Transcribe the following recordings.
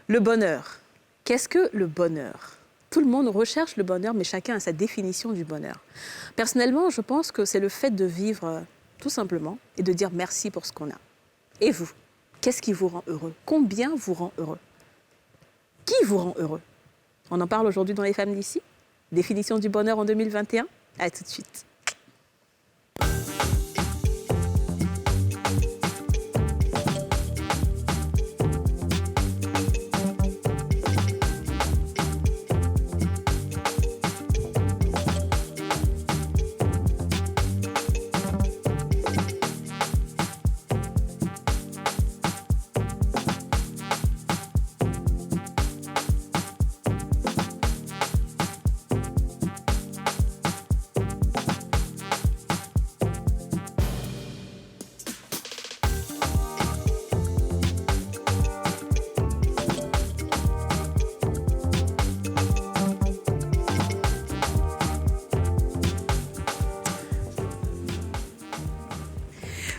Le bonheur. Qu'est-ce que le bonheur? Tout le monde recherche le bonheur, mais chacun a sa définition du bonheur. Personnellement, je pense que c'est le fait de vivre tout simplement et de dire merci pour ce qu'on a. Et vous, qu'est-ce qui vous rend heureux? Combien vous rend heureux? Qui vous rend heureux? On en parle aujourd'hui dans Les Femmes d'ici. Définition du bonheur en 2021. À tout de suite.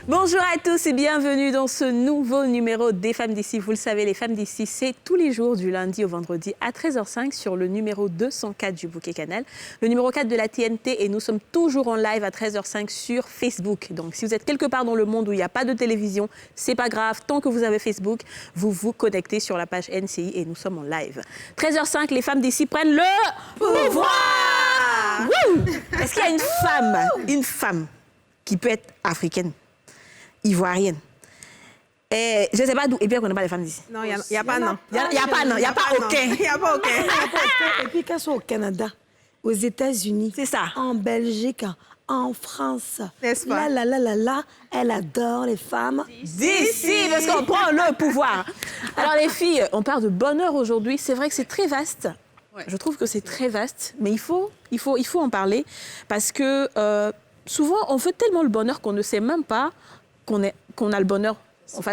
Bonjour à tous et bienvenue dans ce nouveau numéro des Femmes d'ici. Vous le savez, les Femmes d'ici, c'est tous les jours du lundi au vendredi à 13h05 sur le numéro 204 du Bouquet Canal, le numéro 4 de la TNT et nous sommes toujours en live à 13h05 sur Facebook. Donc si vous êtes quelque part dans le monde où il n'y a pas de télévision, c'est pas grave, tant que vous avez Facebook, vous vous connectez sur la page NCI et nous sommes en live. 13h05, les Femmes d'ici prennent le pouvoir. Est-ce qu'il y a une femme qui peut être africaine, ivoirienne? Et je ne sais pas d'où. Et puis, on n'a pas les femmes d'ici. Non, il n'y a pas non. Il n'y a pas non. Il n'y a pas aucun. Il n'y a pas aucun. Et puis, qu'elles sont au Canada, aux États-Unis, C'est ça. en Belgique, en France. N'est-ce pas? Là, elle adore les femmes. D'ici, parce qu'on prend le pouvoir. Alors, les filles, on parle de bonheur aujourd'hui. C'est vrai que c'est très vaste. Ouais. Je trouve que c'est très vaste. Mais il faut en parler. Parce que souvent, on veut tellement le bonheur qu'on ne sait même pas qu'on a le bonheur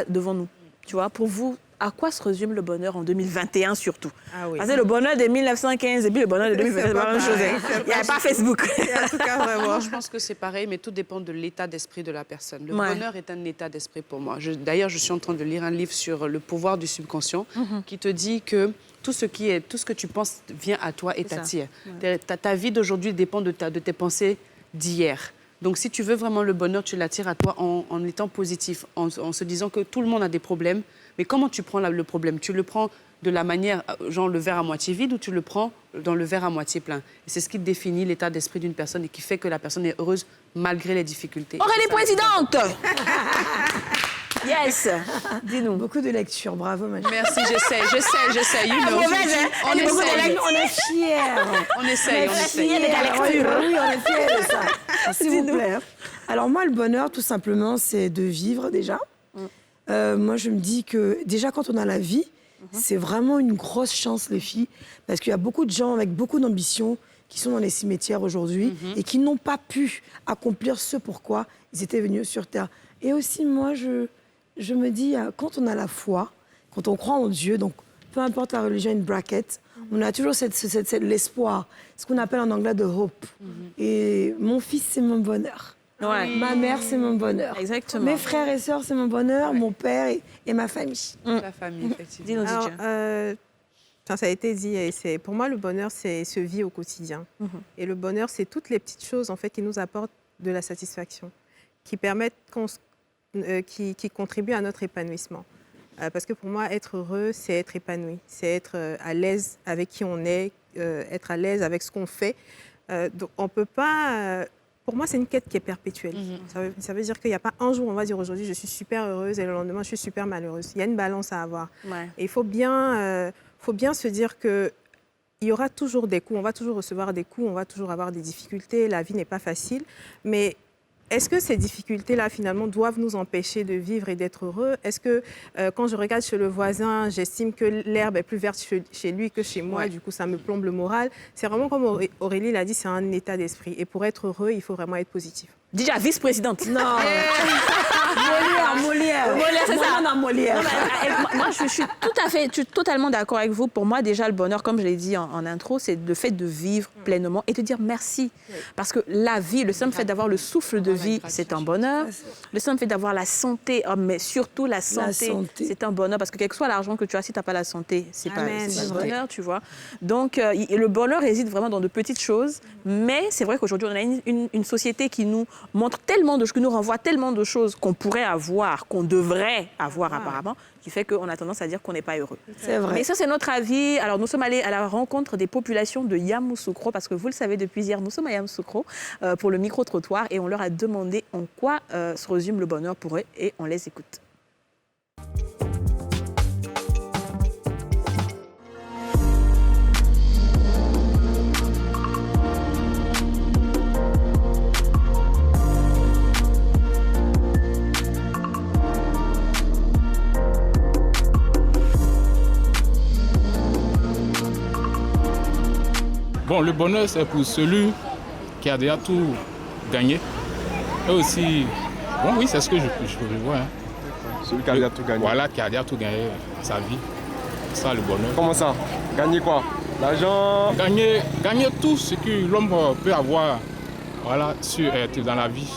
devant nous. Tu vois, pour vous, à quoi se résume le bonheur en 2021 surtout? Ah oui. Parce que le bonheur de 1915 et puis le bonheur de 2021, c'est pas la même chose. Il n'y avait pas Facebook. En tout cas, vraiment. Moi, je pense que c'est pareil, mais tout dépend de l'état d'esprit de la personne. Le Ouais. bonheur est un état d'esprit pour moi. D'ailleurs, je suis en train de lire un livre sur le pouvoir du subconscient qui te dit que tout ce que tu penses vient à toi et C'est ça. t'attire. Ta vie d'aujourd'hui dépend de tes pensées d'hier. Donc, si tu veux vraiment le bonheur, tu l'attires à toi en étant positif, en se disant que tout le monde a des problèmes. Mais comment tu prends le problème? Tu le prends de la manière, genre le verre à moitié vide, ou tu le prends dans le verre à moitié plein? Et c'est ce qui définit l'état d'esprit d'une personne et qui fait que la personne est heureuse malgré les difficultés. Aurélie présidente. Yes. Dis-nous. Beaucoup de lectures, bravo, ma chérie. Merci, j'essaie. You know. Mauvaise, hein? On Elle est beaucoup essaye. On est fiers. On essaye. fiers de ta lecture. Oui, on est fiers de ça. S'il vous plaît. Alors moi, le bonheur, tout simplement, c'est de vivre déjà. Moi, je me dis que déjà, quand on a la vie, c'est vraiment une grosse chance, les filles, parce qu'il y a beaucoup de gens avec beaucoup d'ambition qui sont dans les cimetières aujourd'hui et qui n'ont pas pu accomplir ce pourquoi ils étaient venus sur Terre. Et aussi, moi, je me dis, quand on a la foi, quand on croit en Dieu, donc peu importe la religion, une bracket, on a toujours l'espoir, ce qu'on appelle en anglais de hope. Et mon fils, c'est mon bonheur. Ouais. Ma mère, c'est mon bonheur. Exactement. Mes frères et sœurs, c'est mon bonheur, mon père et ma famille. La famille, effectivement. Dis-nous, Alors, Didier. ça a été dit, et pour moi, le bonheur, c'est se vit au quotidien. Et le bonheur, c'est toutes les petites choses en fait, qui nous apportent de la satisfaction, qui permettent qui contribuent à notre épanouissement. Parce que pour moi, être heureux, c'est être épanoui, c'est être à l'aise avec qui on est, être à l'aise avec ce qu'on fait. Donc, on peut pas... pour moi, c'est une quête qui est perpétuelle. Ça veut dire qu'il n'y a pas un jour où on va dire aujourd'hui, je suis super heureuse et le lendemain, je suis super malheureuse. Il y a une balance à avoir. Ouais. Et il faut bien se dire qu'il y aura toujours des coups, on va toujours recevoir des coups, on va toujours avoir des difficultés, la vie n'est pas facile. Mais est-ce que ces difficultés-là, finalement, doivent nous empêcher de vivre et d'être heureux? Est-ce que, quand je regarde chez le voisin, j'estime que l'herbe est plus verte chez lui que chez moi, du coup, ça me plombe le moral? C'est vraiment comme Aurélie l'a dit, c'est un état d'esprit. Et pour être heureux, il faut vraiment être positif. Déjà, vice-présidente. Non. Jolie Molière. Molière, c'est ça. Dans Molière. Non, mais, moi, je suis totalement d'accord avec vous. Pour moi, déjà, le bonheur, comme je l'ai dit en intro, c'est le fait de vivre pleinement et de dire merci. Parce que la vie, le simple fait d'avoir le souffle de vie, c'est un bonheur. Le simple fait d'avoir la santé, mais surtout la santé, c'est un bonheur. Parce que quel que soit l'argent que tu as, si tu n'as pas la santé, c'est pas le bonheur, tu vois. Donc, le bonheur réside vraiment dans de petites choses. Mais c'est vrai qu'aujourd'hui, on a une société qui nous montre tellement de choses, qui nous renvoie tellement de choses qu'on pourrait avoir, qu'on devrait avoir apparemment, qui fait qu'on a tendance à dire qu'on n'est pas heureux. C'est vrai. Mais ça, c'est notre avis. Alors, nous sommes allés à la rencontre des populations de Yamoussoukro, parce que vous le savez, depuis hier, nous sommes à Yamoussoukro pour le micro-trottoir et on leur a demandé en quoi se résume le bonheur pour eux et on les écoute. Bon, le bonheur, c'est pour celui qui a déjà tout gagné. Et aussi, bon, oui, c'est ce que je vois. Hein. Celui qui a déjà tout gagné. Voilà, qui a déjà tout gagné dans sa vie. C'est ça le bonheur. Comment ça? Gagner quoi? L'argent? Gagner tout ce que l'homme peut avoir voilà, dans la vie.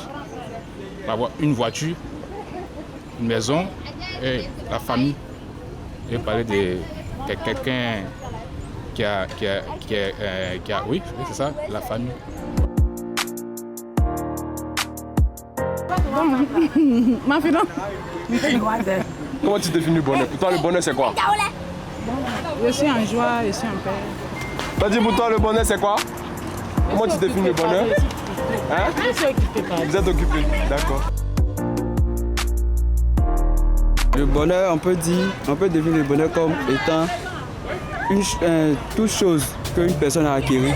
Avoir une voiture, une maison et la famille. Je vais parler de quelqu'un qui a oui, c'est ça, la famille. Comment tu définis le bonheur? Pour toi, le bonheur, c'est quoi? Je suis en joie, je suis en paix. T'as dit pour toi, le bonheur, c'est quoi? Comment tu définis le bonheur? Hein? Je suis occupée par Vous êtes occupé, d'accord. Le bonheur, on peut définir le bonheur comme étant toute chose qu'une personne a acquérie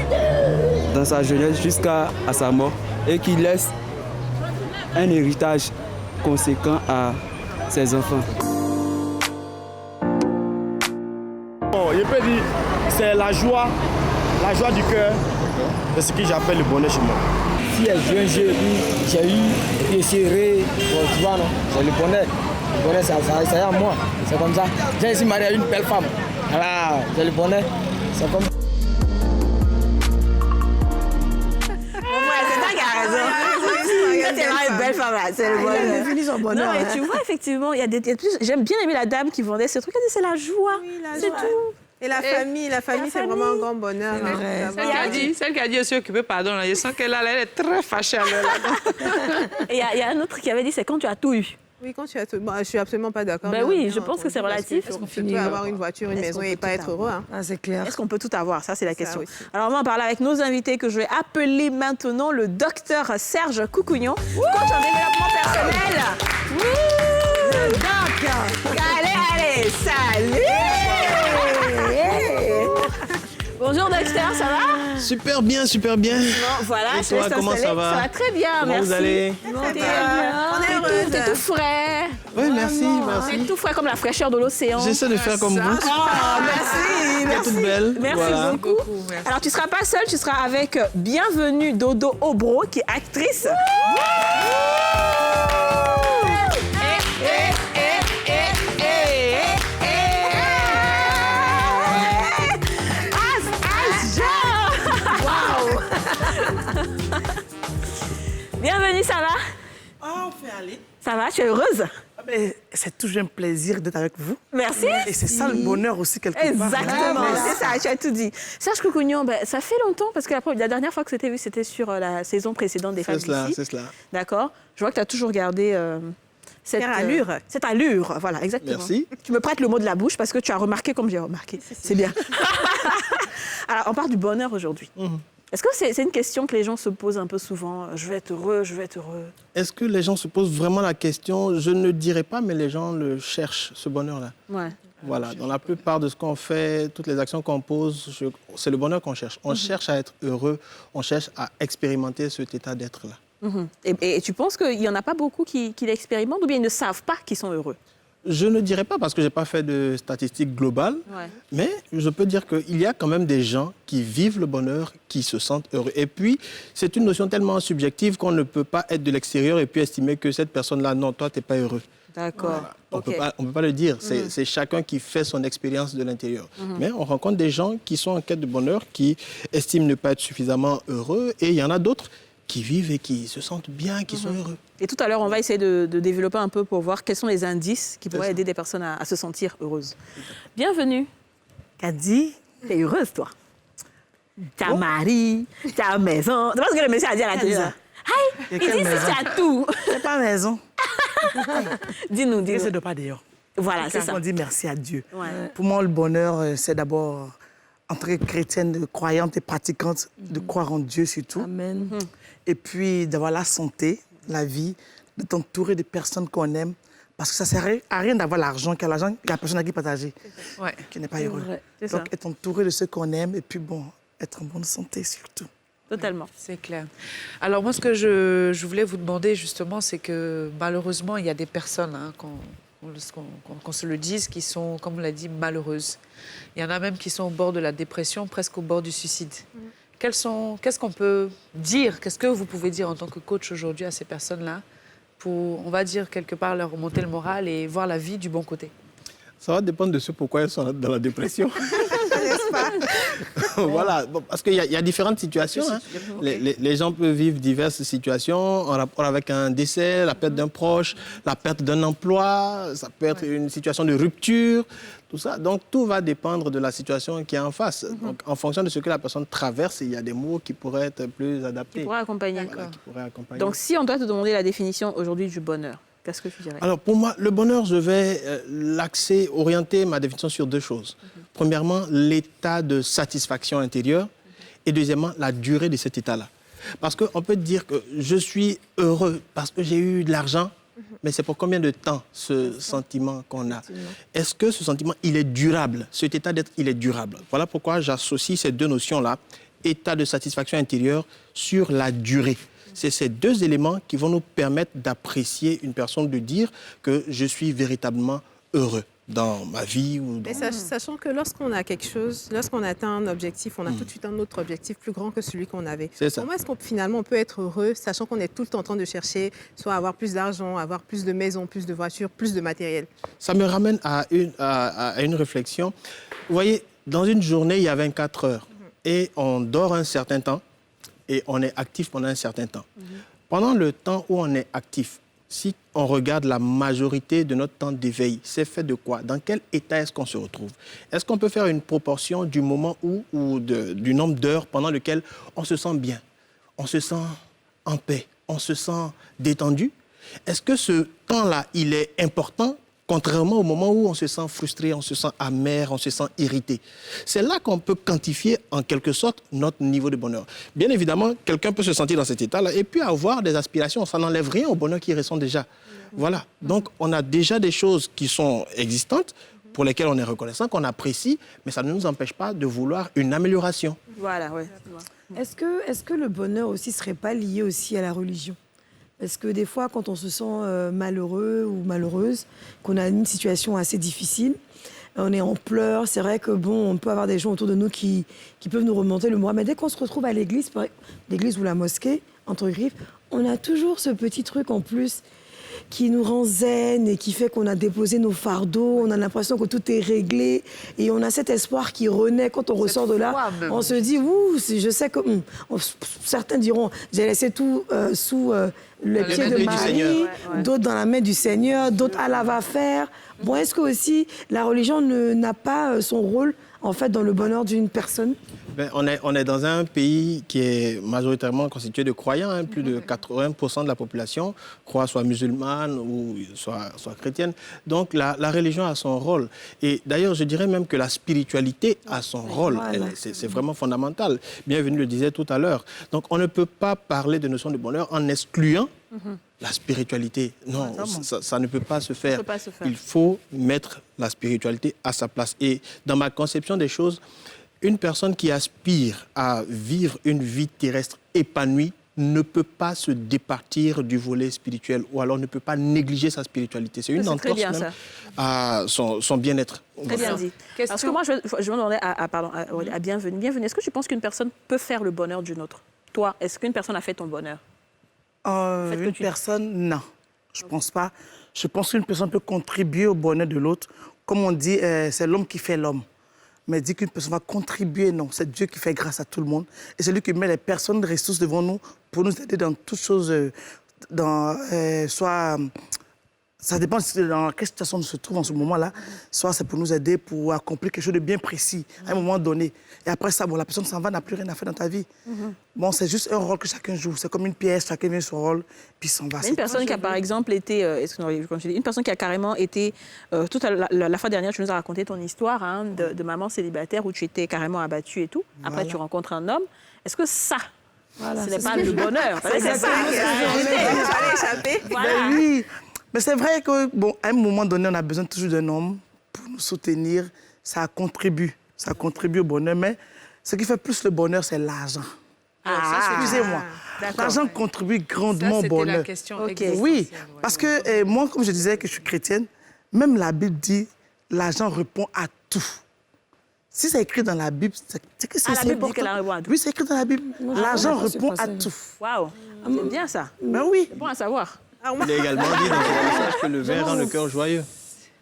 dans sa jeunesse jusqu'à sa mort et qui laisse un héritage conséquent à ses enfants. Bon, je peux dire c'est la joie du cœur, c'est ce que j'appelle le bonheur chez moi. Si j'ai eu, serré, tu vois, non, c'est le bonheur. Le bonheur, ça y est à moi, c'est comme ça. J'ai ici marié à une belle femme. Voilà, c'est le bonheur. C'est comme... C'est toi qui as raison. Quand tu as une belle femme, là, c'est le bonheur. Il a défini son bonheur. Non, mais tu vois, effectivement, j'aime bien aimer la dame qui vendait ce truc. Elle dit, c'est la joie. Oui, la C'est joie. tout. Et la famille, c'est vraiment un grand bonheur. C'est vrai. D'avoir- Celle qui a dit, je suis occupée, pardon, là, je sens qu'elle elle est très fâchée. Et il y a un autre qui avait dit, c'est quand tu as tout eu. Oui, quand tu as tout... Bon, je suis absolument pas d'accord. Ben bien oui, entendu, je pense que c'est relatif. parce que Tu peux avoir une voiture, une Est-ce maison qu'on et peut pas tout être heureux. Hein. Ah, c'est clair. Est-ce qu'on peut tout avoir? Ça, c'est la question. aussi. Alors, on va en parler avec nos invités que je vais appeler maintenant le docteur Serge Coucougnon, coach en développement personnel. Le doc! Allez, salut! Bonjour docteur, ça va? Super bien, super bien. Bon, voilà, Et je toi, laisse comment t'installer. ça va? Ça va très bien, Comment merci. vous allez? Très bien. On est heureuse. T'es tout frais. Oui, merci, T'es tout frais comme la fraîcheur de l'océan. J'essaie de faire comme vous. Oh, merci, Vous êtes toute belle. Merci Voilà. beaucoup. Alors, tu ne seras pas seule, tu seras avec Bienvenue Dodo Obro, qui est actrice. Bienvenue, ça va? Ah, on fait aller. Ça va, tu es heureuse? C'est toujours un plaisir d'être avec vous. Merci. Et c'est ça le bonheur aussi, quelque part. Exactement, c'est ça, tu as tout dit. Serge Coucougnon, ça fait longtemps, parce que la dernière fois que c'était vu, c'était sur la saison précédente des Femmes d'ici. C'est cela. D'accord. Je vois que tu as toujours gardé cette allure. Cette allure, voilà, exactement. Merci. Tu me prêtes le mot de la bouche parce que tu as remarqué comme j'ai remarqué. C'est bien. Alors, on parle du bonheur aujourd'hui. Est-ce que c'est une question que les gens se posent un peu souvent? Je vais être heureux, je vais être heureux. Est-ce que les gens se posent vraiment la question? Je ne dirais pas, mais les gens le cherchent, ce bonheur-là. Ouais. Voilà, dans la plupart de ce qu'on fait, toutes les actions qu'on pose, c'est le bonheur qu'on cherche. On cherche à être heureux, on cherche à expérimenter cet état d'être-là. Et tu penses qu'il n'y en a pas beaucoup qui l'expérimentent ou bien ils ne savent pas qu'ils sont heureux? Je ne dirais pas parce que je n'ai pas fait de statistiques globales, mais je peux dire qu'il y a quand même des gens qui vivent le bonheur, qui se sentent heureux. Et puis, c'est une notion tellement subjective qu'on ne peut pas être de l'extérieur et puis estimer que cette personne-là, non, toi, tu n'es pas heureux. D'accord. Voilà. On Ok. ne peut pas le dire. C'est chacun qui fait son expérience de l'intérieur. Mais on rencontre des gens qui sont en quête de bonheur, qui estiment ne pas être suffisamment heureux. Et il y en a d'autres qui vivent et qui se sentent bien, qui sont heureux. Et tout à l'heure, on va essayer de développer un peu pour voir quels sont les indices qui pourraient ça. aider des personnes à se sentir heureuses. Bienvenue. Kadi, t'es heureuse, toi. T'as un mari, t'as une maison. C'est pas ce que le monsieur a dit à la télé. Là. Hey, il dit si tu as tout. C'est pas maison. Dis-nous, Et dis-nous. c'est de pas d'ailleurs. Voilà, c'est ça. On dit merci à Dieu. Ouais. Pour moi, le bonheur, c'est d'abord, en tant que chrétienne, croyante et pratiquante, de croire en Dieu surtout. Amen. Et puis d'avoir la santé, la vie, de t'entourer de personnes qu'on aime. Parce que ça ne sert à rien d'avoir l'argent, car l'argent, il n'y a personne à qui partager, qui n'est pas heureux. C'est Donc, ça. être entouré de ceux qu'on aime et puis, bon, être en bonne santé surtout. Totalement. C'est clair. Alors moi, ce que je voulais vous demander justement, c'est que malheureusement, il y a des personnes, hein, qu'on se le dise, qui sont, comme on l'a dit, malheureuses. Il y en a même qui sont au bord de la dépression, presque au bord du suicide. Qu'est-ce qu'on peut dire, qu'est-ce que vous pouvez dire en tant que coach aujourd'hui à ces personnes-là pour, on va dire, quelque part leur remonter le moral et voir la vie du bon côté? Ça va dépendre de ce pourquoi elles sont dans la dépression. Voilà, bon, parce qu'il y a différentes situations. Hein. Les gens peuvent vivre diverses situations en rapport avec un décès, la perte d'un proche, la perte d'un emploi, ça peut être une situation de rupture, tout ça. Donc tout va dépendre de la situation qui est en face. Donc en fonction de ce que la personne traverse, il y a des mots qui pourraient être plus adaptés. Qui pourraient accompagner. Voilà, qui pourraient accompagner. Donc si on doit te demander la définition aujourd'hui du bonheur, qu'est-ce que tu dirais? Alors, pour moi, le bonheur, je vais orienter ma définition sur deux choses. Premièrement, l'état de satisfaction intérieure. Et deuxièmement, la durée de cet état-là. Parce qu'on peut dire que je suis heureux parce que j'ai eu de l'argent, mais c'est pour combien de temps ce sentiment qu'on a? Est-ce que ce sentiment, il est durable? Cet état d'être, il est durable. Voilà pourquoi j'associe ces deux notions-là, état de satisfaction intérieure sur la durée. C'est ces deux éléments qui vont nous permettre d'apprécier une personne, de dire que je suis véritablement heureux dans ma vie. Ou dans... Mais sachant que lorsqu'on a quelque chose, lorsqu'on atteint un objectif, on a tout de suite un autre objectif plus grand que celui qu'on avait. C'est ça. Comment est-ce qu'on finalement on peut être heureux, sachant qu'on est tout le temps en train de chercher soit avoir plus d'argent, avoir plus de maisons, plus de voitures, plus de matériel? Ça me ramène à une réflexion. Vous voyez, dans une journée, il y a 24 heures. Et on dort un certain temps. Et on est actif pendant un certain temps. Pendant le temps où on est actif, si on regarde la majorité de notre temps d'éveil, c'est fait de quoi? Dans quel état est-ce qu'on se retrouve? Est-ce qu'on peut faire une proportion du moment du nombre d'heures pendant lequel on se sent bien, on se sent en paix, on se sent détendu? Est-ce que ce temps-là, il est important? Contrairement au moment où on se sent frustré, on se sent amer, on se sent irrité. C'est là qu'on peut quantifier en quelque sorte notre niveau de bonheur. Bien évidemment, quelqu'un peut se sentir dans cet état-là et puis avoir des aspirations. Ça n'enlève rien au bonheur qu'il ressent déjà. Voilà. Donc, on a déjà des choses qui sont existantes, pour lesquelles on est reconnaissant, qu'on apprécie, mais ça ne nous empêche pas de vouloir une amélioration. Voilà, oui. Est-ce que le bonheur aussi ne serait pas lié aussi à la religion? Parce que des fois, quand on se sent malheureux ou malheureuse, qu'on a une situation assez difficile, on est en pleurs, c'est vrai que bon, on peut avoir des gens autour de nous qui peuvent nous remonter le moral. Mais dès qu'on se retrouve à l'église ou la mosquée, entre griffes, on a toujours ce petit truc en plus qui nous rend zen et qui fait qu'on a déposé nos fardeaux, on a l'impression que tout est réglé et on a cet espoir qui renaît quand on ressort de là. On se dit, ouh, je sais que... certains diront, j'ai laissé tout sous le pied de Marie, d'autres dans la main du Seigneur, d'autres Allah va faire. Bon, est-ce que aussi la religion n'a pas son rôle en fait dans le bonheur d'une personne? Ben, on est dans un pays qui est majoritairement constitué de croyants. Hein. Plus de 80% de la population croit soit musulmane ou soit chrétienne. Donc la religion a son rôle. Et d'ailleurs, je dirais même que la spiritualité a son rôle. Voilà. C'est vraiment fondamental. Bienvenue le disait tout à l'heure. Donc on ne peut pas parler de notion de bonheur en excluant la spiritualité. Non, ça ne peut pas se faire. Il faut mettre la spiritualité à sa place. Et dans ma conception des choses, une personne qui aspire à vivre une vie terrestre épanouie ne peut pas se départir du volet spirituel ou alors ne peut pas négliger sa spiritualité. C'est une entorse même à son bien-être. Très bien dit. Parce que moi, je me demandais à Bienvenue. Bienvenue, est-ce que tu penses qu'une personne peut faire le bonheur d'une autre? Toi, est-ce qu'une personne a fait ton bonheur? Une personne, non. Je ne pense pas. Je pense qu'une personne peut contribuer au bonheur de l'autre. Comme on dit, c'est l'homme qui fait l'homme. Mais dire qu'une personne va contribuer, non. C'est Dieu qui fait grâce à tout le monde. Et c'est lui qui met les personnes, les ressources devant nous pour nous aider dans toutes choses, soit... Ça dépend dans quelle situation on se trouve en ce moment-là. Soit c'est pour nous aider, pour accomplir quelque chose de bien précis à un moment donné. Et après ça, bon, la personne s'en va, n'a plus rien à faire dans ta vie. Bon, c'est juste un rôle que chacun joue. C'est comme une pièce, chacun vient son rôle, puis s'en va. Une personne qui a par exemple été, une personne qui a carrément été, toute la fois dernière, tu nous as raconté ton histoire hein, de maman célibataire où tu étais carrément abattue et tout. Après, tu rencontres un homme. Est-ce que ça, ce n'est pas le bonheur? C'est ça qui a échappé. Voilà. Oui. Mais c'est vrai qu'à un moment donné, on a besoin toujours d'un homme pour nous soutenir. Ça contribue au bonheur. Mais ce qui fait plus le bonheur, c'est l'argent. Excusez-moi. L'argent contribue grandement au bonheur. La question oui, parce que moi, comme je disais que je suis chrétienne, même la Bible dit l'argent répond à tout. Si c'est écrit dans la Bible, c'est que c'est la Bible dit qu'elle répond à tout. Oui, c'est écrit dans la Bible. L'argent répond à tout. Waouh, c'est bien ça. Ben oui. C'est bon à savoir. Il est également dit dans ce passage que le vin rend le cœur joyeux.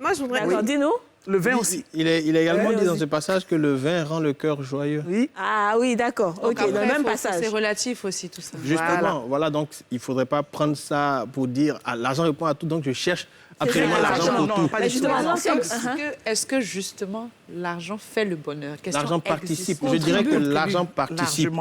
Moi, je voudrais... D'accord, dis-nous. Le vin aussi. Il est également dit dans ce passage que le vin rend le cœur joyeux. Oui. Ah oui, d'accord. Ok, dans le même passage. C'est relatif aussi, tout ça. Justement, voilà, donc il ne faudrait pas prendre ça pour dire l'argent répond à tout, donc je cherche absolument l'argent pour tout. Pas du tout. Est-ce que justement l'argent fait le bonheur? L'argent participe. Je dirais que l'argent participe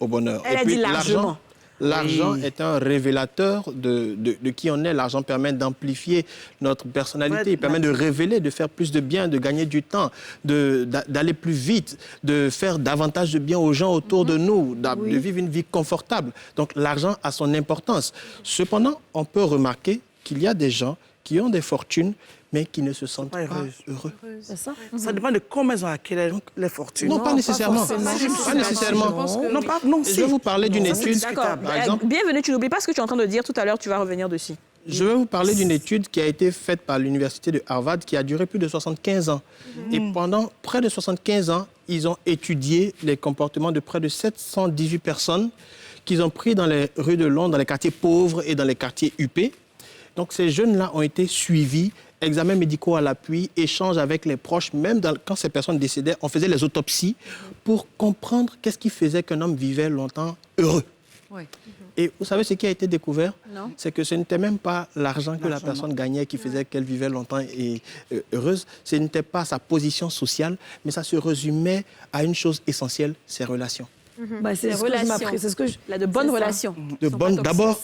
au bonheur. Elle a dit largement. L'argent est un révélateur de qui on est. L'argent permet d'amplifier notre personnalité. Il permet de révéler, de faire plus de bien, de gagner du temps, d'aller plus vite, de faire davantage de bien aux gens autour de nous, de vivre une vie confortable. Donc l'argent a son importance. Cependant, on peut remarquer qu'il y a des gens qui ont des fortunes, mais qui ne se sentent pas heureux. C'est ça? Ça dépend de comment ils ont acquis les fortunes. Non, pas nécessairement. Pas nécessairement. Je vais vous parler d'une étude, par exemple. Bienvenue, tu n'oublies pas ce que tu es en train de dire tout à l'heure, tu vas revenir dessus. Je vais vous parler d'une étude qui a été faite par l'université de Harvard, qui a duré plus de 75 ans. Et pendant près de 75 ans, ils ont étudié les comportements de près de 718 personnes qu'ils ont pris dans les rues de Londres, dans les quartiers pauvres et dans les quartiers huppés. Donc ces jeunes-là ont été suivis, examens médicaux à l'appui, échanges avec les proches, même quand ces personnes décédaient, on faisait les autopsies pour comprendre qu'est-ce qui faisait qu'un homme vivait longtemps heureux. Oui. Et vous savez ce qui a été découvert? C'est que ce n'était même pas l'argent que la personne gagnait qui faisait qu'elle vivait longtemps et heureuse. Ce n'était pas sa position sociale, mais ça se résumait à une chose essentielle, ses relations. C'est ce que je... De bonnes relations. D'abord,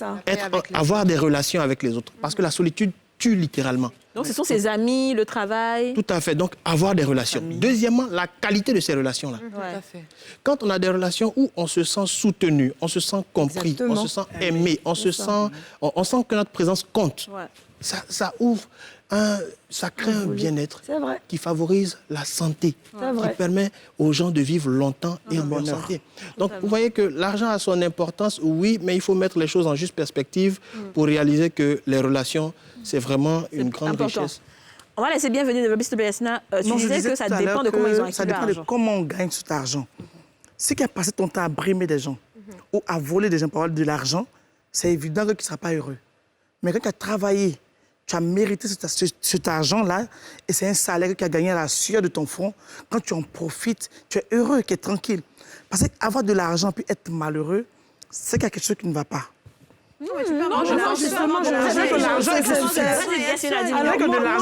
avoir des relations avec les autres. Parce que la solitude tue littéralement. Donc, ce sont ses amis, le travail. Tout à fait. Donc, avoir des relations. Deuxièmement, la qualité de ces relations-là. Tout à fait. Quand on a des relations où on se sent soutenu, on se sent compris, on se sent aimé, on sent que notre présence compte, ça ouvre ça crée un bien-être qui favorise la santé, qui permet aux gens de vivre longtemps et en bonne santé. Donc, vous voyez que l'argent a son importance, oui, mais il faut mettre les choses en juste perspective pour réaliser que les relations, c'est vraiment une grande richesse. On va laisser bienvenue de Baptiste Béasna. Tu disais que ça dépend de comment ils ont acquis l'argent. Ça dépend de comment on gagne cet argent. Si tu as passé ton temps à brimer des gens ou à voler des gens pour avoir de l'argent, c'est évident que tu ne seras pas heureux. Mais quand tu as travaillé, tu as mérité cet argent-là et c'est un salaire que tu as gagné à la sueur de ton front. Quand tu en profites, tu es heureux, tu es tranquille. Parce qu'avoir de l'argent puis être malheureux, c'est qu'il y a quelque chose qui ne va pas. Non, justement, l'argent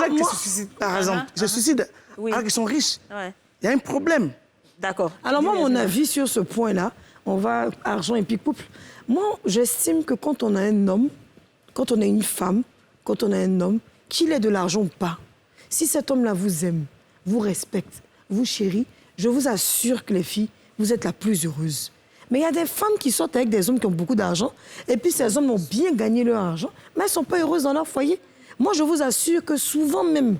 qui se suicide, par exemple, se suicide alors qu'ils sont riches. Il y a un problème. D'accord. Alors moi, mon avis sur ce point-là, on va argent et puis couple. Moi, j'estime que quand on a un homme, quand on a une femme, quand on a un homme, qu'il ait de l'argent ou pas, si cet homme-là vous aime, vous respecte, vous chérit, je vous assure que les filles, vous êtes la plus heureuse. Mais il y a des femmes qui sortent avec des hommes qui ont beaucoup d'argent, et puis ces hommes ont bien gagné leur argent, mais elles ne sont pas heureuses dans leur foyer. Moi, je vous assure que souvent même,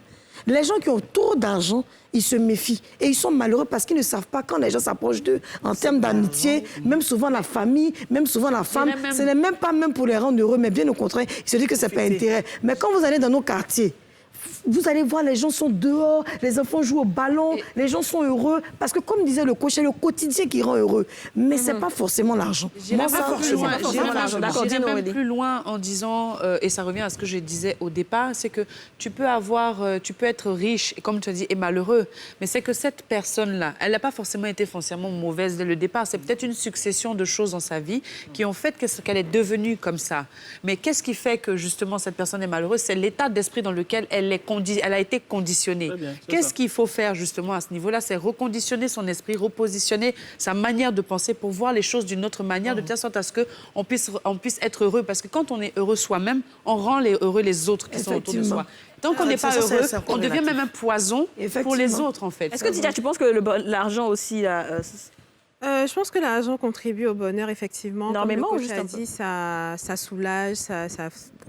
les gens qui ont trop d'argent, ils se méfient. Et ils sont malheureux parce qu'ils ne savent pas quand les gens s'approchent d'eux en termes d'amitié, même souvent la famille, même souvent la femme. Ce n'est même pas même pour les rendre heureux, mais bien au contraire, ils se disent que c'est pas intérêt. Mais quand vous allez dans nos quartiers, vous allez voir, les gens sont dehors, les enfants jouent au ballon, les gens sont heureux. Parce que comme disait le coach, c'est le quotidien qui rend heureux. Mais c'est pas forcément l'argent. J'irai même plus loin en disant, et ça revient à ce que je disais au départ, c'est que tu peux être riche, et comme tu as dit, et malheureux, mais c'est que cette personne-là, elle n'a pas forcément été foncièrement mauvaise dès le départ. C'est peut-être une succession de choses dans sa vie qui ont fait qu'elle est devenue comme ça. Mais qu'est-ce qui fait que justement cette personne est malheureuse? C'est l'état d'esprit dans lequel elle a été conditionnée. Qu'est-ce qu'il faut faire justement à ce niveau-là? C'est reconditionner son esprit, repositionner sa manière de penser pour voir les choses d'une autre manière, de telle sorte à ce qu'on puisse être heureux. Parce que quand on est heureux soi-même, on rend heureux les autres qui sont autour de soi. Tant qu'on n'est pas heureux, on devient même un poison pour les autres, en fait. Est-ce que Tidia, tu penses que l'argent aussi... je pense que l'argent contribue au bonheur, effectivement. Énormément, comme le coach a dit, ça soulage, ça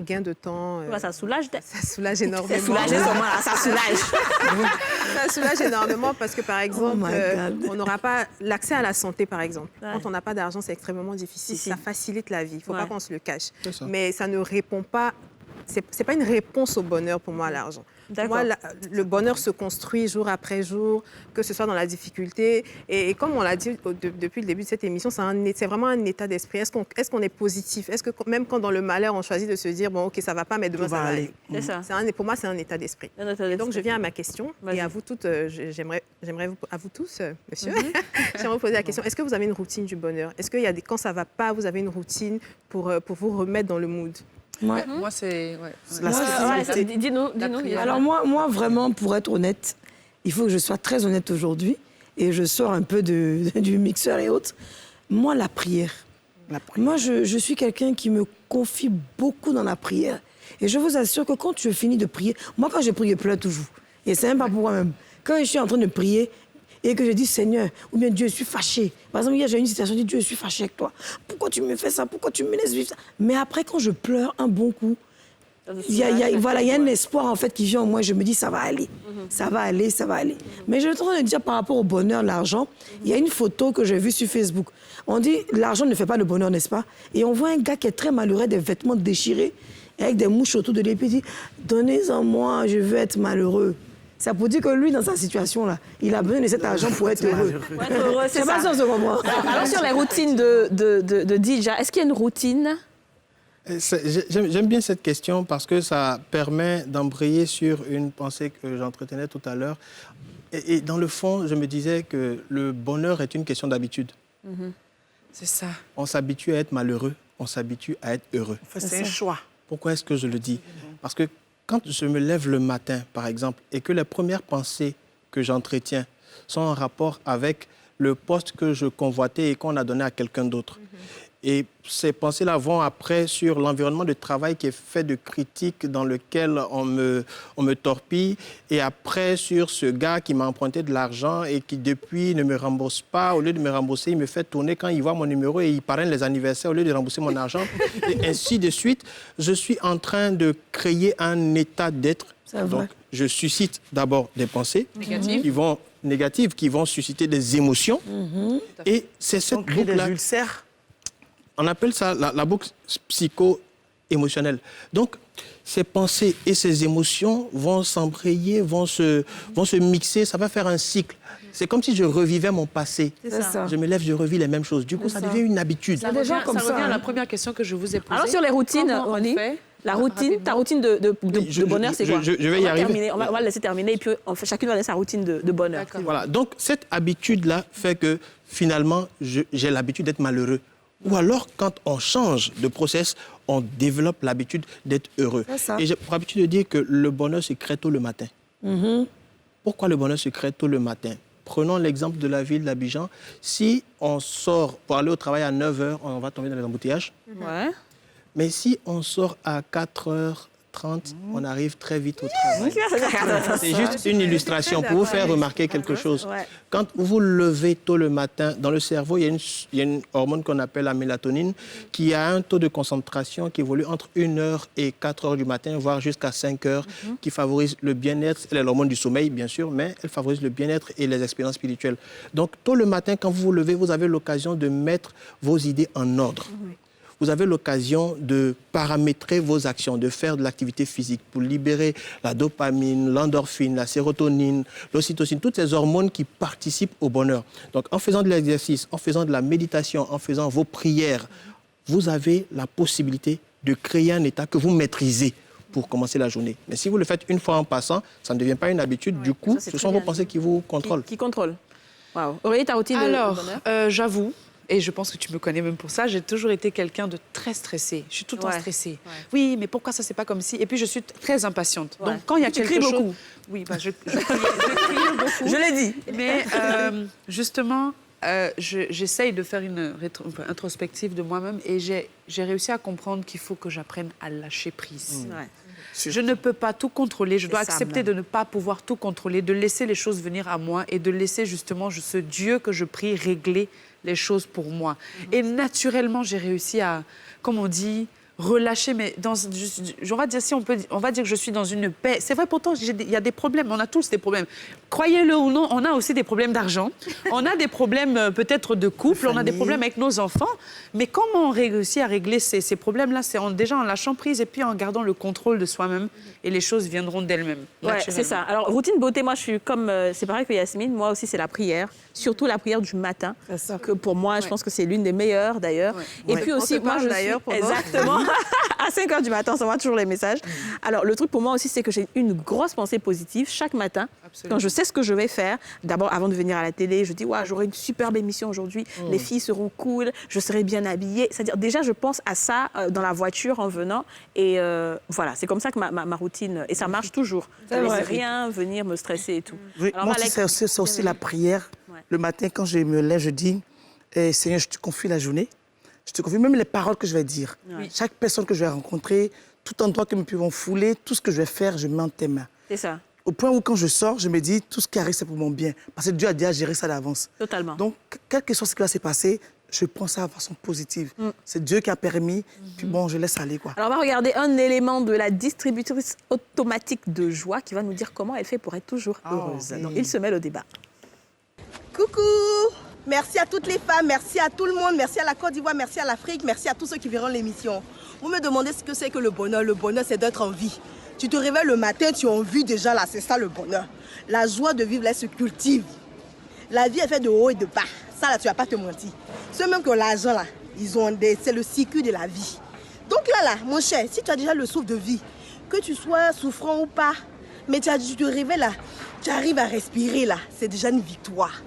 gain de temps. Ça soulage Ça soulage énormément. Ça soulage. Ça soulage énormément parce que, par exemple, on n'aura pas l'accès à la santé, par exemple. Quand on n'a pas d'argent, c'est extrêmement difficile. Ça facilite la vie. Il ne faut pas qu'on se le cache. Mais ça ne répond pas... C'est pas une réponse au bonheur pour moi, l'argent. Pour moi, le bonheur se construit jour après jour, que ce soit dans la difficulté. Et comme on l'a dit depuis le début de cette émission, c'est vraiment un état d'esprit. Est-ce qu'on est positif? Est-ce que même quand dans le malheur, on choisit de se dire, bon, OK, ça va pas, mais demain, ça va aller. Pour moi, c'est un état d'esprit. Et donc, je viens à ma question. Et à vous toutes, j'aimerais à vous tous, monsieur, j'aimerais vous poser la question. Est-ce que vous avez une routine du bonheur? Est-ce qu'il y a quand ça va pas, vous avez une routine pour vous remettre dans le mood? Moi, c'est... Dis-nous. Alors moi, vraiment, pour être honnête, il faut que je sois très honnête aujourd'hui, et je sors un peu du mixeur et autres. Moi, la prière. Moi, je suis quelqu'un qui me confie beaucoup dans la prière. Et je vous assure que quand je finis de prier, moi, quand je prie, je pleure toujours. Et c'est même pas pour moi-même. Quand je suis en train de prier, et que je dis Seigneur, ou bien Dieu, je suis fâché. Par exemple, hier, j'ai eu une situation, je dis Dieu, je suis fâché avec toi. Pourquoi tu me fais ça? Pourquoi tu me laisses vivre ça? Mais après, quand je pleure un bon coup, il y a un espoir en fait qui vient en moi. Je me dis ça va aller, ça va aller, ça va aller. Mais je suis en train de dire par rapport au bonheur, l'argent, il y a une photo que j'ai vue sur Facebook. On dit l'argent ne fait pas le bonheur, n'est-ce pas? Et on voit un gars qui est très malheureux, des vêtements déchirés, avec des mouches autour de lui, puis il dit donnez-en moi, je veux être malheureux. Ça pour dire que lui, dans sa situation-là, il a besoin de cet argent pour être heureux. C'est pas ça, on se comprend. Alors, sur les routines de Dija, est-ce qu'il y a une routine? J'aime bien cette question parce que ça permet d'embrayer sur une pensée que j'entretenais tout à l'heure. Et dans le fond, je me disais que le bonheur est une question d'habitude. C'est ça. On s'habitue à être malheureux, on s'habitue à être heureux. C'est un choix. Pourquoi est-ce que je le dis? Parce que quand je me lève le matin, par exemple, et que les premières pensées que j'entretiens sont en rapport avec le poste que je convoitais et qu'on a donné à quelqu'un d'autre. Et ces pensées-là vont après sur l'environnement de travail qui est fait de critiques dans lequel on me torpille. Et après sur ce gars qui m'a emprunté de l'argent et qui depuis ne me rembourse pas. Au lieu de me rembourser, il me fait tourner quand il voit mon numéro et il parraine les anniversaires au lieu de rembourser mon argent. Et ainsi de suite. Je suis en train de créer un état d'être. Donc, je suscite d'abord des pensées négatives qui vont susciter des émotions. Et c'est cette boucle-là. On appelle ça la boucle psycho-émotionnelle. Donc, ces pensées et ces émotions vont s'embrayer, vont se mixer, ça va faire un cycle. C'est comme si je revivais mon passé. Je me lève, je revis les mêmes choses. Du coup, ça devient une habitude. Ça revient à la première question que je vous ai posée. Alors, sur les routines, ta routine de bonheur, c'est quoi? Je vais y arriver. On va le laisser terminer et puis chacune va donner sa routine de bonheur. Voilà. Donc, cette habitude-là fait que, finalement, j'ai l'habitude d'être malheureux. Ou alors, quand on change de process, on développe l'habitude d'être heureux. Et j'ai pour habitude de dire que le bonheur se crée tôt le matin. Pourquoi le bonheur se crée tôt le matin? Prenons l'exemple de la ville d'Abidjan. Si on sort pour aller au travail à 9h, on va tomber dans les embouteillages. Mais si on sort à 4h30, on arrive très vite au travail. C'est juste une illustration pour vous faire remarquer quelque chose. Quand vous levez tôt le matin, dans le cerveau, il y a une hormone qu'on appelle la mélatonine qui a un taux de concentration qui évolue entre 1h et 4h du matin, voire jusqu'à 5h, qui favorise le bien-être. Elle est l'hormone du sommeil, bien sûr, mais elle favorise le bien-être et les expériences spirituelles. Donc, tôt le matin, quand vous vous levez, vous avez l'occasion de mettre vos idées en ordre. vous avez l'occasion de paramétrer vos actions, de faire de l'activité physique pour libérer la dopamine, l'endorphine, la sérotonine, l'ocytocine, toutes ces hormones qui participent au bonheur. Donc, en faisant de l'exercice, en faisant de la méditation, en faisant vos prières, vous avez la possibilité de créer un état que vous maîtrisez pour commencer la journée. Mais si vous le faites une fois en passant, ça ne devient pas une habitude. Du coup, ce sont vos pensées qui vous contrôlent. Qui contrôlent. Waouh. Aurélie, ta routine de bonheur? J'avoue, et je pense que tu me connais même pour ça, j'ai toujours été quelqu'un de très stressé. Je suis tout le temps stressée. Ouais. Oui, mais pourquoi ça, c'est pas comme si? Et puis, je suis très impatiente. Ouais. Donc, quand il y a quelque chose... beaucoup. Oui, je crie beaucoup. Je l'ai dit. Mais justement... j'essaye de faire une introspective de moi-même et j'ai réussi à comprendre qu'il faut que j'apprenne à lâcher prise. Ouais. Je ne peux pas tout contrôler, je dois accepter de ne pas pouvoir tout contrôler, de laisser les choses venir à moi et de laisser justement ce Dieu que je prie régler les choses pour moi. Et naturellement, j'ai réussi à, comme on dit, relâcher, mais on va dire, on va dire que je suis dans une paix. C'est vrai, pourtant, il y a des problèmes, on a tous des problèmes. Croyez-le ou non, on a aussi des problèmes d'argent, on a des problèmes peut-être de couple, on a des problèmes avec nos enfants, mais comment on réussit à régler ces problèmes-là? C'est déjà en lâchant prise et puis en gardant le contrôle de soi-même et les choses viendront d'elles-mêmes. Ouais, c'est ça. Alors, routine beauté, moi, je suis comme, c'est pareil que Yasmine, moi aussi, c'est la prière, surtout la prière du matin, que pour moi, je pense que c'est l'une des meilleures, d'ailleurs. Et puis aussi, moi, je suis... Exactement. À 5 h du matin, on s'envoie toujours les messages. Alors, le truc pour moi aussi, c'est que j'ai une grosse pensée positive chaque matin. Absolument. Quand je sais ce que je vais faire, d'abord, avant de venir à la télé, je dis, ouais, j'aurai une superbe émission aujourd'hui, les filles seront cool, je serai bien habillée. C'est-à-dire, déjà, je pense à ça dans la voiture en venant. Et voilà, c'est comme ça que ma routine, et ça marche toujours. Ça ne laisse rien venir me stresser et tout. Oui, alors, moi, c'est aussi la prière. Ouais. Le matin, quand je me lève, je dis, Seigneur, je te confie la journée. Je te confie même les paroles que je vais dire. Oui. Chaque personne que je vais rencontrer, tout endroit que me pouvons fouler, tout ce que je vais faire, je mets en tes mains. C'est ça. Au point où quand je sors, je me dis, tout ce qui arrive, c'est pour mon bien. Parce que Dieu a déjà géré ça d'avance. Totalement. Donc, quel que soit ce qui va se passer, je prends ça de façon positive. C'est Dieu qui a permis, puis bon, je laisse aller, quoi. Alors, on va regarder un élément de la distributrice automatique de joie qui va nous dire comment elle fait pour être toujours heureuse. Donc, il se mêle au débat. Coucou! Merci à toutes les femmes, merci à tout le monde, merci à la Côte d'Ivoire, merci à l'Afrique, merci à tous ceux qui verront l'émission. Vous me demandez ce que c'est que le bonheur. Le bonheur, c'est d'être en vie. Tu te réveilles le matin, tu es en vie déjà, là, c'est ça le bonheur. La joie de vivre, là, se cultive. La vie est faite de haut et de bas. Ça, là, tu vas pas te mentir. Ceux même qui ont l'argent, là, c'est le circuit de la vie. Donc là, mon cher, si tu as déjà le souffle de vie, que tu sois souffrant ou pas, mais tu te réveilles là, tu arrives à respirer là, c'est déjà une victoire.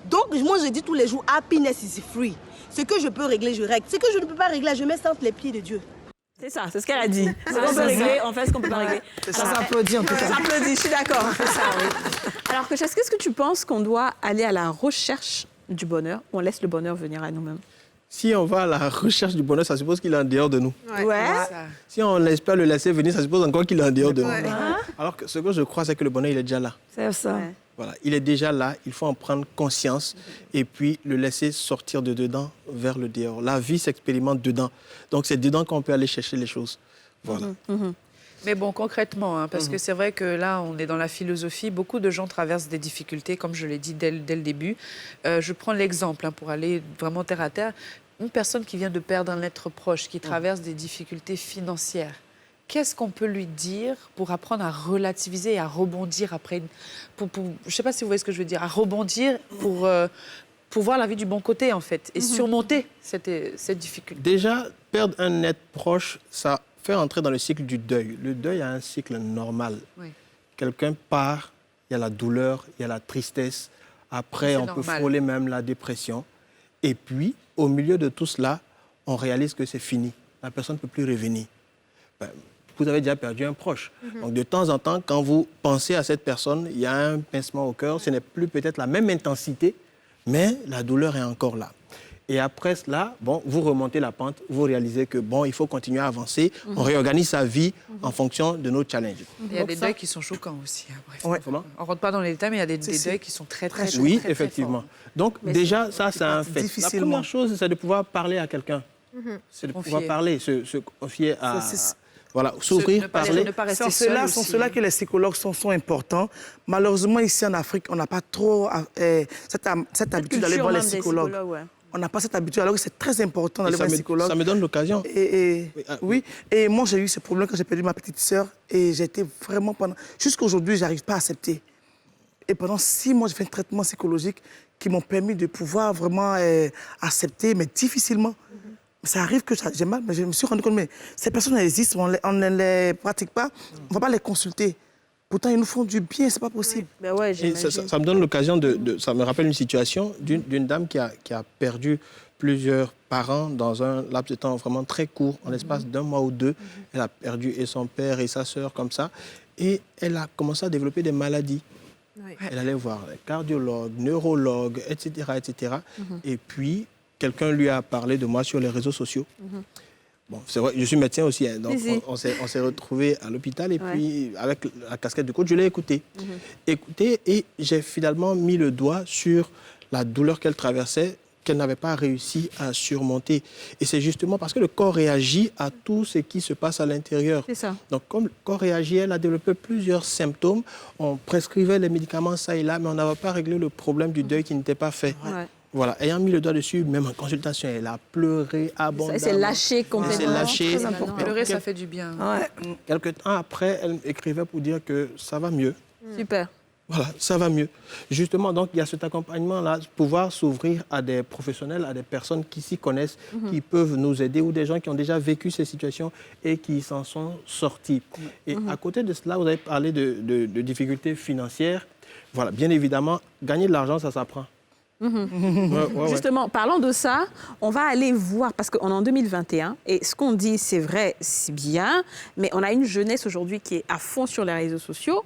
Donc, moi, je dis tous les jours, happiness is free. Ce que je peux régler, je règle. Ce que je ne peux pas régler, je mets ça entre les pieds de Dieu. C'est ça, c'est ce qu'elle a dit. Ce qu'on peut régler, on fait ce qu'on ne peut pas régler. Ça s'applaudit en tout cas. Ça s'applaudit, je suis d'accord. Alors, Kecha, qu'est-ce que tu penses qu'on doit aller à la recherche du bonheur ou on laisse le bonheur venir à nous-mêmes? Si on va à la recherche du bonheur, ça suppose qu'il est en dehors de nous. Ouais. Si on espère le laisser venir, ça suppose encore qu'il est en dehors de nous. Alors que ce que je crois, c'est que le bonheur, il est déjà là. C'est ça. Ouais. Voilà, il est déjà là, il faut en prendre conscience et puis le laisser sortir de dedans vers le dehors. La vie s'expérimente dedans. Donc c'est dedans qu'on peut aller chercher les choses. Voilà. Mais bon, concrètement, parce que c'est vrai que là, on est dans la philosophie, beaucoup de gens traversent des difficultés, comme je l'ai dit dès le début. Je prends l'exemple, pour aller vraiment terre à terre. Une personne qui vient de perdre un être proche, qui traverse des difficultés financières. Qu'est-ce qu'on peut lui dire pour apprendre à relativiser et à rebondir après je ne sais pas si vous voyez ce que je veux dire, à rebondir pour voir la vie du bon côté, en fait, et surmonter cette difficulté. Déjà, perdre un être proche, ça fait entrer dans le cycle du deuil. Le deuil a un cycle normal. Oui. Quelqu'un part, il y a la douleur, il y a la tristesse. Après, on peut frôler même la dépression. Et puis, au milieu de tout cela, on réalise que c'est fini. La personne ne peut plus revenir. Vous avez déjà perdu un proche. Donc, de temps en temps, quand vous pensez à cette personne, il y a un pincement au cœur. Ce n'est plus peut-être la même intensité, mais la douleur est encore là. Et après cela, vous remontez la pente, vous réalisez que, il faut continuer à avancer. On réorganise sa vie en fonction de nos challenges. Il y a des deuils qui sont choquants aussi. Bref. Ouais. Comment ? On ne rentre pas dans les détails, mais il y a des deuils qui sont très choquants. Oui, effectivement. Donc, mais déjà, ça, c'est un fait. La première chose, c'est de pouvoir parler à quelqu'un. C'est de pouvoir parler, se confier à... Voilà, s'ouvrir, parler. C'est cela que les psychologues sont importants. Malheureusement, ici en Afrique, on n'a pas trop cette habitude d'aller voir les psychologues. On n'a pas cette habitude, alors que c'est très important d'aller voir un psychologue. Ça me donne l'occasion. Oui, et moi, j'ai eu ce problème quand j'ai perdu ma petite sœur. Et j'ai été vraiment pendant... Jusqu'à aujourd'hui, je n'arrive pas à accepter. Et pendant 6 mois, j'ai fait un traitement psychologique qui m'ont permis de pouvoir vraiment accepter, mais difficilement. Ça arrive que j'ai mal, mais je me suis rendu compte, mais ces personnes elles existent, on ne les pratique pas, on ne va pas les consulter. Pourtant, ils nous font du bien, c'est pas possible. Ben ouais, ça me donne l'occasion ça me rappelle une situation d'une dame qui a perdu plusieurs parents dans un laps de temps vraiment très court, en l'espace d'1 mois ou 2. Elle a perdu et son père et sa sœur comme ça. Et elle a commencé à développer des maladies. Oui. Elle allait voir les cardiologues, neurologues, etc. etc. Et puis, quelqu'un lui a parlé de moi sur les réseaux sociaux. Bon, c'est vrai, je suis médecin aussi, hein, donc on s'est retrouvés à l'hôpital et puis avec la casquette de coach, je l'ai écouté. Et j'ai finalement mis le doigt sur la douleur qu'elle traversait, qu'elle n'avait pas réussi à surmonter. Et c'est justement parce que le corps réagit à tout ce qui se passe à l'intérieur. C'est ça. Donc comme le corps réagit, elle a développé plusieurs symptômes. On prescrivait les médicaments ça et là, mais on n'avait pas réglé le problème du deuil qui n'était pas fait. Voilà, ayant mis le doigt dessus, même en consultation, elle a pleuré abondamment. Elle s'est lâchée complètement. Elle s'est lâchée. Très important. Pleurer, ça fait du bien. Quelques temps après, elle écrivait pour dire que ça va mieux. Super. Voilà, ça va mieux. Justement, donc, il y a cet accompagnement-là, pouvoir s'ouvrir à des professionnels, à des personnes qui s'y connaissent, qui peuvent nous aider, ou des gens qui ont déjà vécu ces situations et qui s'en sont sortis. Et à côté de cela, vous avez parlé de difficultés financières. Voilà, bien évidemment, gagner de l'argent, ça s'apprend. Justement, parlant de ça, on va aller voir, parce qu'on est en 2021, et ce qu'on dit, c'est vrai, c'est bien, mais on a une jeunesse aujourd'hui qui est à fond sur les réseaux sociaux,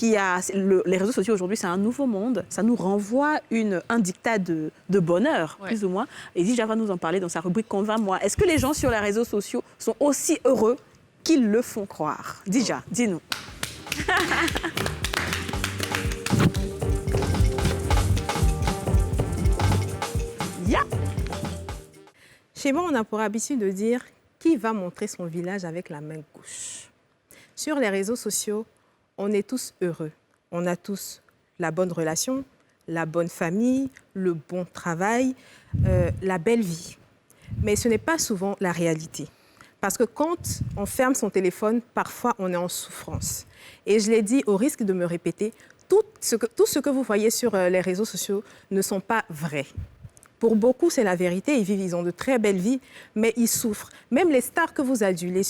les réseaux sociaux aujourd'hui, c'est un nouveau monde, ça nous renvoie un dictat de bonheur, plus ou moins, et Dija va nous en parler dans sa rubrique Convainc-moi. Est-ce que les gens sur les réseaux sociaux sont aussi heureux qu'ils le font croire? Dija, dis-nous. Chez moi, on a pour habitude de dire qui va montrer son village avec la main gauche. Sur les réseaux sociaux, on est tous heureux. On a tous la bonne relation, la bonne famille, le bon travail, la belle vie. Mais ce n'est pas souvent la réalité. Parce que quand on ferme son téléphone, parfois on est en souffrance. Et je l'ai dit au risque de me répéter, tout ce que vous voyez sur les réseaux sociaux ne sont pas vrais. Pour beaucoup, c'est la vérité. Ils ont de très belles vies, mais ils souffrent. Même les stars que vous adulez,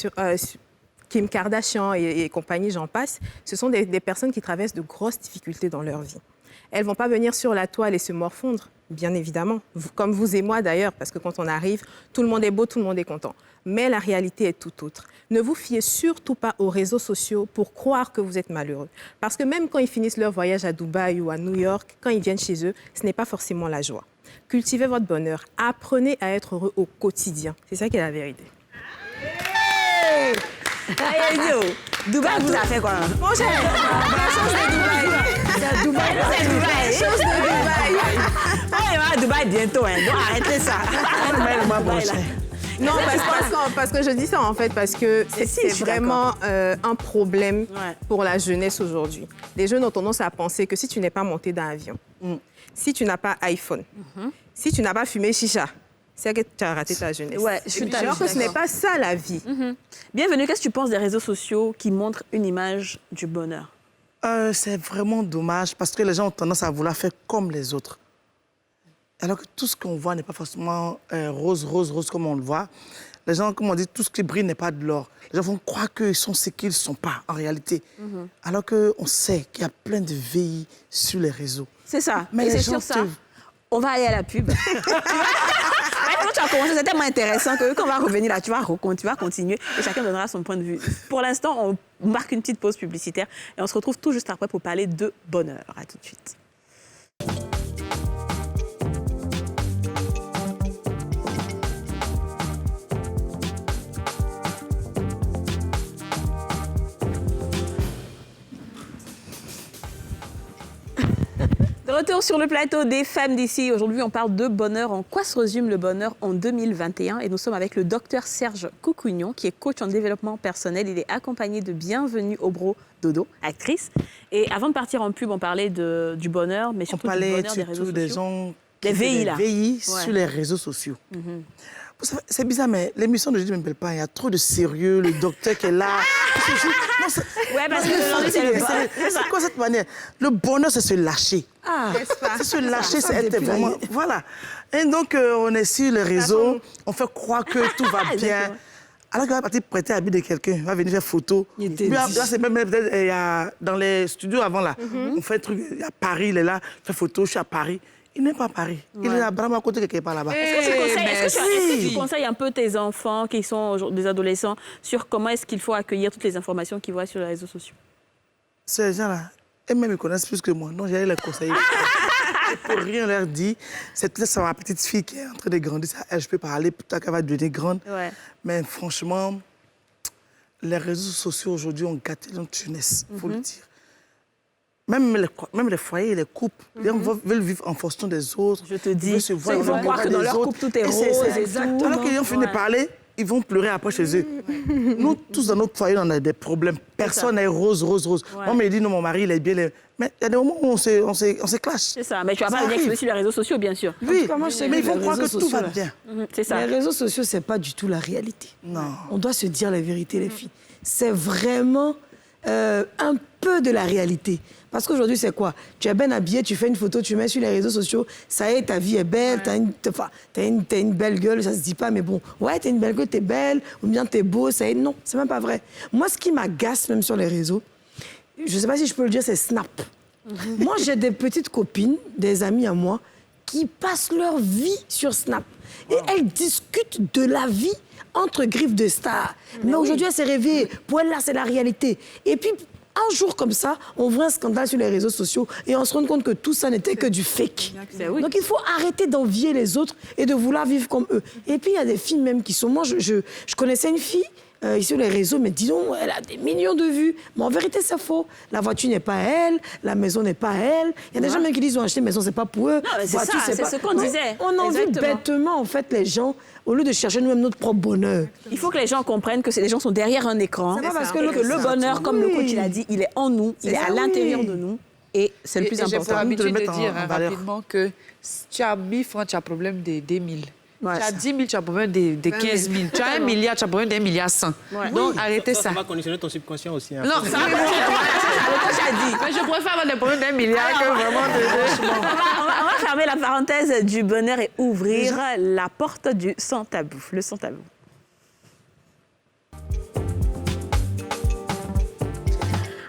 Kim Kardashian et compagnie, j'en passe, ce sont des personnes qui traversent de grosses difficultés dans leur vie. Elles ne vont pas venir sur la toile et se morfondre, bien évidemment, comme vous et moi d'ailleurs, parce que quand on arrive, tout le monde est beau, tout le monde est content. Mais la réalité est tout autre. Ne vous fiez surtout pas aux réseaux sociaux pour croire que vous êtes malheureux. Parce que même quand ils finissent leur voyage à Dubaï ou à New York, quand ils viennent chez eux, ce n'est pas forcément la joie. Cultivez votre bonheur. Apprenez à être heureux au quotidien. C'est ça qui est la vérité. Dubaï vous a fait quoi? Mon cher, la chose de Dubaï. C'est Dubaï. Chose de Dubaï. On va à Dubaï bientôt, hein. Donc arrêtez ça. Non, parce que je dis ça en fait, parce que c'est vraiment un problème pour la jeunesse aujourd'hui. Les jeunes ont tendance à penser que si tu n'es pas monté dans l'avion, si tu n'as pas iPhone, si tu n'as pas fumé chicha, c'est que tu as raté ta jeunesse. Ouais, je suis alors que ce n'est pas ça la vie. Bienvenue, qu'est-ce que tu penses des réseaux sociaux qui montrent une image du bonheur? C'est vraiment dommage parce que les gens ont tendance à vouloir faire comme les autres. Alors que tout ce qu'on voit n'est pas forcément rose comme on le voit. Les gens, comme on dit, tout ce qui brille n'est pas de l'or. Les gens vont croire qu'ils sont ce qu'ils ne sont pas en réalité. Alors qu'on sait qu'il y a plein de VI sur les réseaux. C'est ça. Mais et c'est sur ça, on va aller à la pub. Quand tu as commencé, c'est tellement intéressant que quand on va revenir là, tu vas continuer et chacun donnera son point de vue. Pour l'instant, on marque une petite pause publicitaire et on se retrouve tout juste après pour parler de bonheur. À tout de suite. De retour sur le plateau des femmes d'ici. Aujourd'hui, on parle de bonheur. En quoi se résume le bonheur en 2021? Et nous sommes avec le docteur Serge Coucougnon, qui est coach en développement personnel. Il est accompagné de Bienvenue Obro Dodo, actrice. Et avant de partir en pub, on parlait du bonheur, mais surtout du bonheur des réseaux sociaux. Des gens Les VI, là. Les VI sur les réseaux sociaux. Vous savez, c'est bizarre, mais l'émission de jeudi ne m'appelle pas. Il y a trop de sérieux, le docteur qui est là. Ouais, parce que c'est quoi cette manière? Le bonheur, c'est se lâcher. C'est se lâcher, c'est être vraiment... Voilà. Et donc, on est sur les réseaux, on fait croire que tout va bien. Alors qu'il va partir prêter l'habit de quelqu'un, il va venir faire photo. Là, c'est même peut-être dans les studios avant, là. On fait un truc, il y a Paris, il est là, il fait photo, je suis à Paris. Il n'est pas à Paris. Il est à Brahma à côté quelque part là-bas. Est-ce que tu conseilles un peu tes enfants qui sont des adolescents sur comment est-ce qu'il faut accueillir toutes les informations qu'ils voient sur les réseaux sociaux? Ces gens-là, eux-mêmes me connaissent plus que moi. Donc j'allais les conseiller. Je ne peux rien leur dire. C'est peut-être ma petite fille qui est en train de grandir. Elle, je peux parler, peut-être qu'elle va devenir grande. Ouais. Mais franchement, les réseaux sociaux aujourd'hui ont gâté notre jeunesse, il faut le dire. Même les foyers, les couples, les gens veulent vivre en fonction des autres. Je te dis, ils vont croire que dans leur couple, tout est rose. Exactement. Alors qu'ils ont fini de parler, ils vont pleurer après chez eux. Nous, tous dans notre foyer, on a des problèmes. Personne n'est rose. Moi, me dit, non, mon mari, il est bien. Mais il y a des moments où on se clash. C'est ça, mais tu vas pas venir exposer sur les réseaux sociaux, bien sûr. Oui, mais ils vont croire que tout va bien. C'est ça. Les réseaux sociaux, c'est pas du tout la réalité. Non. On doit se dire la vérité, les filles. C'est vraiment un peu de la réalité. Parce qu'aujourd'hui, c'est quoi? Tu es bien habillé, tu fais une photo, tu mets sur les réseaux sociaux, ça y est, ta vie est belle, t'as une belle gueule, ça se dit pas, mais bon, ouais, t'as une belle gueule, t'es belle, ou bien t'es beau, ça y est. Non, c'est même pas vrai. Moi, ce qui m'agace même sur les réseaux, je sais pas si je peux le dire, c'est Snap. Moi, j'ai des petites copines, des amies à moi, qui passent leur vie sur Snap. Et elles discutent de la vie entre griffes de stars. Mais aujourd'hui, elle s'est réveillée. Pour elle, là, c'est la réalité. Et puis, un jour comme ça, on voit un scandale sur les réseaux sociaux et on se rend compte que tout ça n'était que du fake. Donc il faut arrêter d'envier les autres et de vouloir vivre comme eux. Et puis il y a des filles même qui sont... Moi, je connaissais une fille sur les réseaux, mais disons, elle a des millions de vues. Mais en vérité, c'est faux. La voiture n'est pas à elle, la maison n'est pas à elle. Il y a des gens même qui disent, ils ont acheté une maison, c'est pas pour eux. Non, c'est ça, c'est ce qu'on disait. On envie bêtement, en fait, les gens, au lieu de chercher nous-mêmes notre propre bonheur. Il faut que les gens comprennent que les gens sont derrière un écran. C'est pas parce que le bonheur, comme le coach l'a dit, il est en nous, il est à l'intérieur de nous. Et c'est le plus important. J'ai pour habitude de dire rapidement que si tu as 1000 francs, tu as problème des 1000. Tu as 10 000, tu as problème des 15 000. Tu as 1 milliard, tu as problème d'1,1 milliard. Donc, arrêtez ça. Ça va conditionner ton subconscient aussi. Hein. Non, ça va conditionner ton subconscient. Mais je préfère avoir des problèmes d'1 milliard que vraiment de... On va fermer la parenthèse du bonheur et ouvrir la porte du sans tabou. Le sans tabou.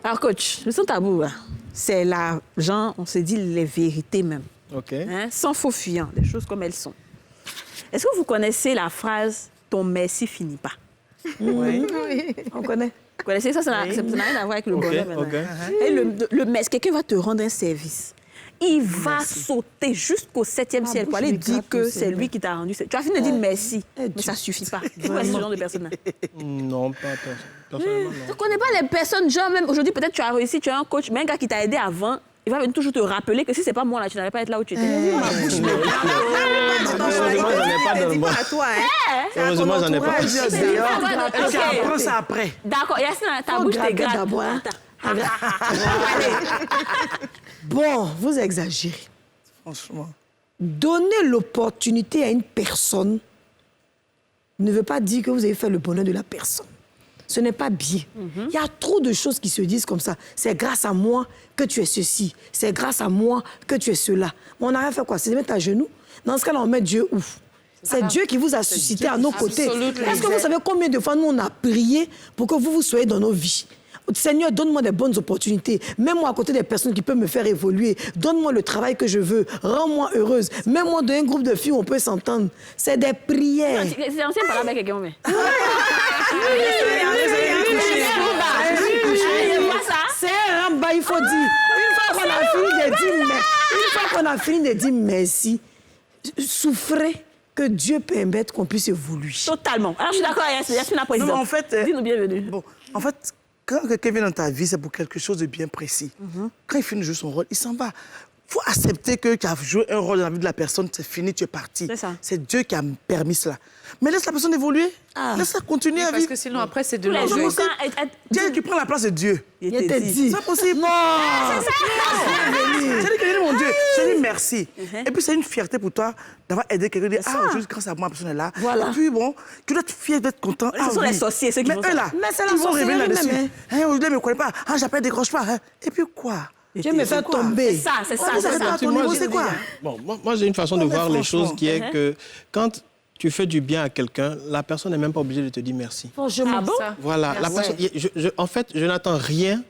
Alors, coach, le sans tabou, c'est l'argent, on se dit les vérités même. OK. Hein, sans faux fuyant, les choses comme elles sont. Est-ce que vous connaissez la phrase « ton merci finit pas » Oui. On connaît. Vous connaissez ça? Ça n'a rien à voir avec le bonheur. Et le merci, quelqu'un va te rendre un service. Il va sauter jusqu'au 7e ciel pour aller dire que c'est lui qui t'a rendu. Tu as fini de dire merci, mais ça ne suffit pas. Tu vois ce genre de personne-là? Non, pas personnellement. Tu ne connais pas les personnes, genre même aujourd'hui, peut-être tu as réussi, tu as un coach, mais un gars qui t'a aidé avant, il va toujours te rappeler que si c'est pas moi là, tu n'allais pas être là où tu étais. Heureusement, j'en ai pas dans le bon. Heureusement, j'en ai pas. Tu apprends ça après. D'accord, Yacine, ta bouche t'es gratte. Bon, vous exagérez. Franchement. Donner l'opportunité à une personne ne veut pas dire que vous avez fait le bonheur de la personne. Ce n'est pas bien. Il y a trop de choses qui se disent comme ça. C'est grâce à moi que tu es ceci. C'est grâce à moi que tu es cela. Mais on a rien fait quoi? C'est de mettre à genoux. Dans ce cas-là, on met Dieu où? C'est Dieu qui vous a suscité à nos côtés. Est-ce que vous savez combien de fois nous on a prié pour que vous soyez dans nos vies? Seigneur, donne-moi des bonnes opportunités. Mets-moi à côté des personnes qui peuvent me faire évoluer. Donne-moi le travail que je veux. Rends-moi heureuse. Mets-moi dans un groupe de filles où on peut s'entendre. C'est des prières. C'est ancien par là avec quelqu'un, mais... C'est un bas, il faut dire. Une fois qu'on a fini de dire merci, souffrez que Dieu permette qu'on puisse évoluer. Totalement. Alors, je suis d'accord, Yacine, la présidente. Non, en fait, dis-nous bienvenue. Bon, en fait, quand quelqu'un vient dans ta vie, c'est pour quelque chose de bien précis. Quand il finit de jouer son rôle, il s'en va. faut accepter que tu as joué un rôle dans la vie de la personne, c'est fini, tu es parti. C'est Dieu qui a permis cela. Mais laisse la personne évoluer. Laisse-la continuer à vivre. Parce que sinon, après, c'est de l'orgueil. Dieu qui prend la place de Dieu. Il était dit. C'est pas possible. Non. C'est ça. C'est dit, mon Dieu, je dis merci. Et puis, c'est une fierté pour toi d'avoir aidé quelqu'un. Dire, aujourd'hui, grâce à moi, la personne est là. Voilà. Et puis, bon, tu dois être fier d'être content. Ce sont les sorciers, ceux qui font ça. Mais c'est la ils vont sorcellerie révéler là-dessus. même. Aujourd'hui, il ne me connaît pas. J'appelle, décroche pas. Et puis, quoi? Dieu me fait tomber. C'est ça. C'est quoi? Bon, moi, j'ai une façon de voir les choses qui est que quand tu fais du bien à quelqu'un, la personne n'est même pas obligée de te dire merci. Franchement, Voilà. La personne, en fait, je n'attends rien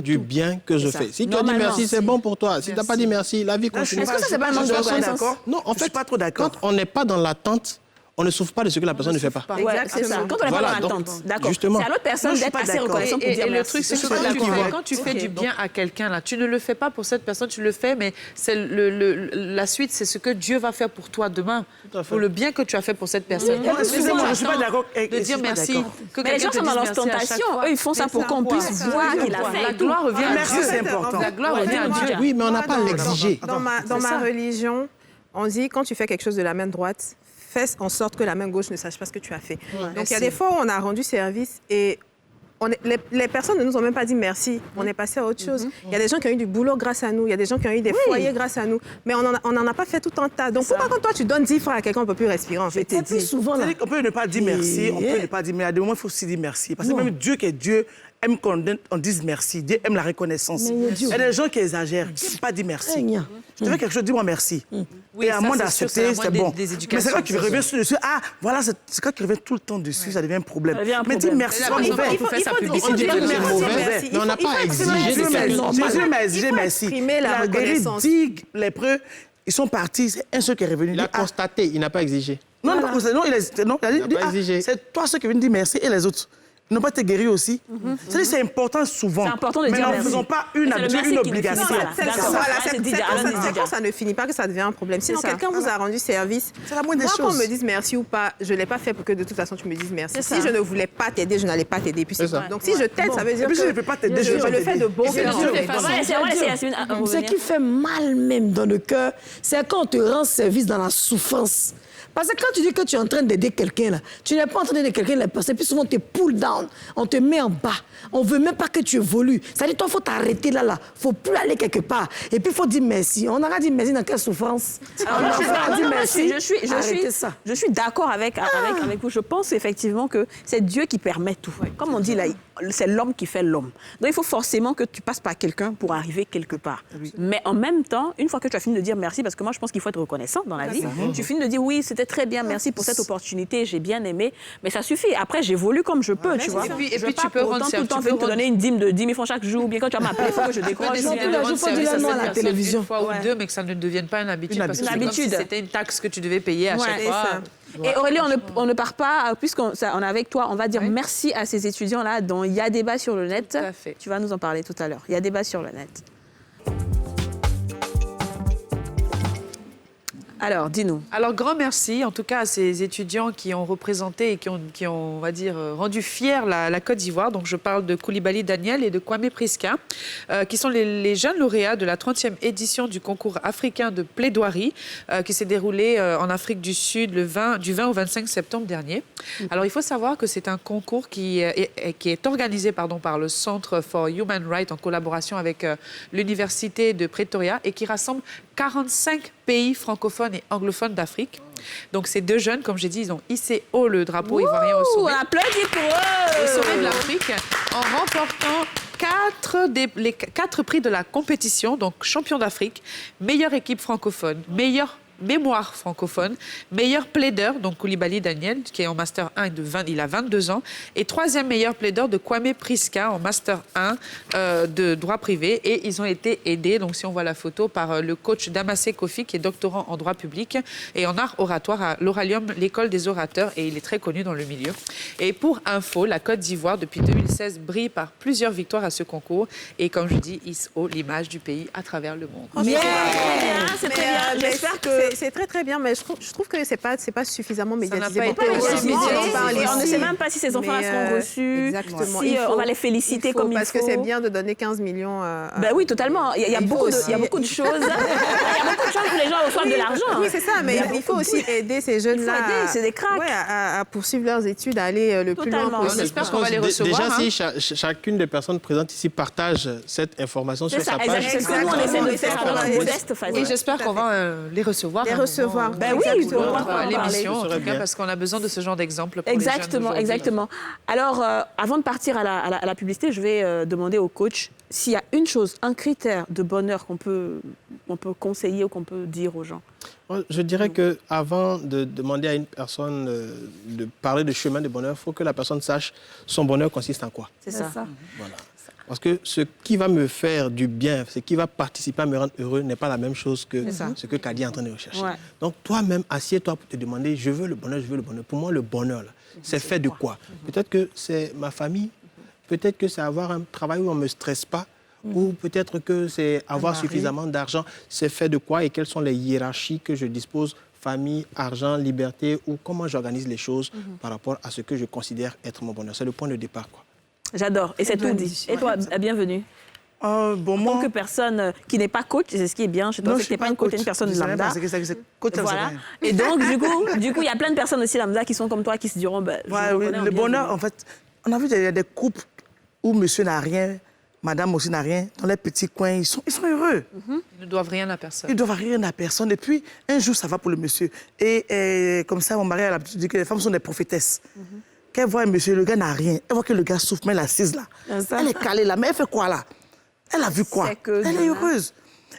du bien que je fais. Si tu as dit merci, c'est bon pour toi. Si tu n'as pas dit merci, la vie continue. Est-ce que ça, c'est pas un manque de reconnaissance? Non, en fait, pas trop d'accord. Quand on n'est pas dans l'attente, on ne souffre pas de ce que la personne ne fait pas. Exactement. Quand on n'est pas dans l'attente, d'accord. C'est à l'autre personne d'être assez reconnaissant pour dire merci. Et le merci. truc, c'est que quand tu fais du bien à quelqu'un, là, tu ne le fais pas pour cette personne, tu le fais, mais c'est la suite, c'est ce que Dieu va faire pour toi demain, pour le bien que tu as fait pour cette personne. Excusez-moi, je ne suis pas d'accord. De dire merci. Mais les gens sont dans l'ostentation. Eux, ils font ça pour qu'on puisse voir qu'il a fait. La gloire revient à Dieu. Merci, c'est important. La gloire revient à Dieu. Oui, mais on n'a pas à l'exiger. Dans ma religion, on dit quand tu fais quelque chose de la main droite, fais en sorte que la main gauche ne sache pas ce que tu as fait. Donc il y a des fois où on a rendu service et les personnes ne nous ont même pas dit merci. On est passé à autre chose. Il y a des gens qui ont eu du boulot grâce à nous. Il y a des gens qui ont eu des foyers grâce à nous. Mais on n'en a pas fait tout un tas. Donc pourquoi quand toi tu donnes 10 francs à quelqu'un, on ne peut plus respirer en fait. Plus souvent, là. On peut ne pas dire merci, on peut ne pas dire, mais à des moments, il faut aussi dire merci. Parce que même Dieu qui est Dieu aime qu'on dise merci. Dieu aime la reconnaissance. Il y a des gens qui exagèrent, qui ne pas dire merci. Je te fais quelque chose, dis-moi merci. Et à moins d'accepter, c'est bon. Mais c'est quand tu reviens dessus, voilà, c'est quand tu reviens tout le temps dessus, ça devient un problème. Mais dis merci, c'est pas mauvais. On dit que c'est mauvais, mais on n'a pas à exiger de quelqu'un. Jésus m'a exigé merci. Il a guéri 10 lépreux, ils sont partis, c'est un seul qui est revenu. Il a constaté, il n'a pas exigé. Non, il a pas exigé. C'est toi ceux qui viennent dire merci et les autres. Ils n'ont pas été guéris aussi. C'est important souvent. C'est important de dire merci. Mais ne faisons pas une obligation. C'est quand ça ne finit pas que ça devient un problème. Sinon, quelqu'un vous a rendu service. C'est la moindre des choses. Moi, qu'on me dise merci ou pas, je ne l'ai pas fait pour que de toute façon tu me dises merci. Si je ne voulais pas t'aider, je n'allais pas t'aider. Donc si je t'aide, ça veut dire que je ne peux pas t'aider. Je le fais de bon cœur. Ce qui fait mal même dans le cœur, c'est quand on te rend service dans la souffrance. Parce que quand tu dis que tu es en train d'aider quelqu'un, là, tu n'es pas en train d'aider quelqu'un, parce que puis souvent on te pull down, on te met en bas. On ne veut même pas que tu évolues. Ça dit, toi, il faut t'arrêter là. Il ne faut plus aller quelque part. Et puis, il faut dire merci. On aura dit merci dans quelle souffrance? Je suis d'accord avec vous. Je pense effectivement que c'est Dieu qui permet tout. Comme on dit là, c'est l'homme qui fait l'homme. Donc, il faut forcément que tu passes par quelqu'un pour arriver quelque part. Mais en même temps, une fois que tu as fini de dire merci, parce que moi, je pense qu'il faut être reconnaissant dans la vie, tu finis de dire oui, c'était très bien, merci pour cette opportunité, j'ai bien aimé, mais ça suffit. Après, j'évolue comme je peux, tu vois. Et puis tu peux rendre tout le temps te donner une dîme de 10 000 francs chaque jour, ou bien quand tu vas m'appeler, il faut que je décroche. À la télévision. Une fois ou deux, mais que ça ne devienne pas une habitude. Parce que c'est comme si c'était une taxe que tu devais payer à chaque fois. Et Aurélie, on ne part pas, puisqu'on est avec toi, on va dire merci à ces étudiants-là dont il y a débat sur le net. Tout à fait. Tu vas nous en parler tout à l'heure. Il y a débat sur le net. Alors, dis-nous. Alors, grand merci, en tout cas, à ces étudiants qui ont représenté et qui ont on va dire, rendu fière la Côte d'Ivoire. Donc, je parle de Koulibaly Daniel et de Kwame Priska, qui sont les jeunes lauréats de la 30e édition du concours africain de plaidoirie, qui s'est déroulé en Afrique du Sud du 20 au 25 septembre dernier. Alors, il faut savoir que c'est un concours qui est organisé par le Centre for Human Rights en collaboration avec l'Université de Pretoria et qui rassemble 45 pays francophones et anglophones d'Afrique. Donc, ces deux jeunes, comme j'ai dit, ils ont hissé haut le drapeau ivoirien au sommet. On applaudit pour eux! Au sommet de l'Afrique, en remportant les 4 prix de la compétition, donc champion d'Afrique, meilleure équipe francophone, meilleure mémoire francophone, meilleur plaideur, donc Koulibaly Daniel, qui est en Master 1, il a 22 ans, et 3e meilleur plaideur de Kwame Priska en Master 1 de droit privé. Et ils ont été aidés, donc si on voit la photo, par le coach Damassé Kofi, qui est doctorant en droit public et en art oratoire à l'Oralium, l'école des orateurs, et il est très connu dans le milieu. Et pour info, la Côte d'Ivoire, depuis 2016, brille par plusieurs victoires à ce concours, et comme je dis, hisse haut l'image du pays à travers le monde. C'est très bien. J'espère que c'est très très bien, mais je trouve que c'est pas suffisamment médiatisé. pas été On ne sait même pas si ces enfants seront reçus, exactement. si on va les féliciter comme il faut. Parce que c'est bien de donner 15 millions. Ben oui, totalement. Il y a beaucoup de choses. Il y a beaucoup de choses où les gens reçoivent de l'argent. Oui, c'est ça, mais il faut aussi aider ces jeunes-là. C'est des cracks. À poursuivre leurs études, à aller le plus loin possible. On espère qu'on va les recevoir. Déjà, si chacune des personnes présentes ici partage cette information sur sa page. C'est ce que nous, on essaie de faire à notre modeste façon. Et j'espère qu'on va les recevoir. Ben oui, l'émission, en tout cas, parce qu'on a besoin de ce genre d'exemple pour exactement, les jeunes exactement. Alors, avant de partir à la publicité, je vais demander au coach s'il y a une chose, un critère de bonheur qu'on peut conseiller ou qu'on peut dire aux gens. Je dirais qu'avant de demander à une personne de parler de chemin de bonheur, il faut que la personne sache son bonheur consiste en quoi. C'est ça. Voilà. Parce que ce qui va me faire du bien, ce qui va participer à me rendre heureux, n'est pas la même chose que ce que Kadi est en train de rechercher. Ouais. Donc toi-même, assieds-toi pour te demander, je veux le bonheur, je veux le bonheur. Pour moi, le bonheur, c'est fait de quoi? Peut-être que c'est ma famille, peut-être que c'est avoir un travail où on ne me stresse pas, ou peut-être que c'est avoir suffisamment d'argent. C'est fait de quoi et quelles sont les hiérarchies que je dispose, famille, argent, liberté, ou comment j'organise les choses par rapport à ce que je considère être mon bonheur. C'est le point de départ, quoi. J'adore. Et c'est tout dit. Et toi, bienvenue. En tant que personne qui n'est pas coach, c'est ce qui est bien chez toi, c'est que tu n'es pas une personne lambda. Voilà. Et donc, du coup, il y a plein de personnes aussi lambda qui sont comme toi, qui se diront... le bonheur, en fait, on a vu qu'il y a des couples où monsieur n'a rien, madame aussi n'a rien, dans les petits coins, ils sont heureux. Ils ne doivent rien à personne. Ils ne doivent rien à personne. Et puis, un jour, ça va pour le monsieur. Et comme ça, mon mari a l'habitude de dire que les femmes sont des prophétesses. Qu'elle voit un monsieur, le gars n'a rien. Elle voit que le gars souffre, mais elle est assise là. Elle est calée là. Mais elle fait quoi là? Elle a vu quoi? Elle est heureuse.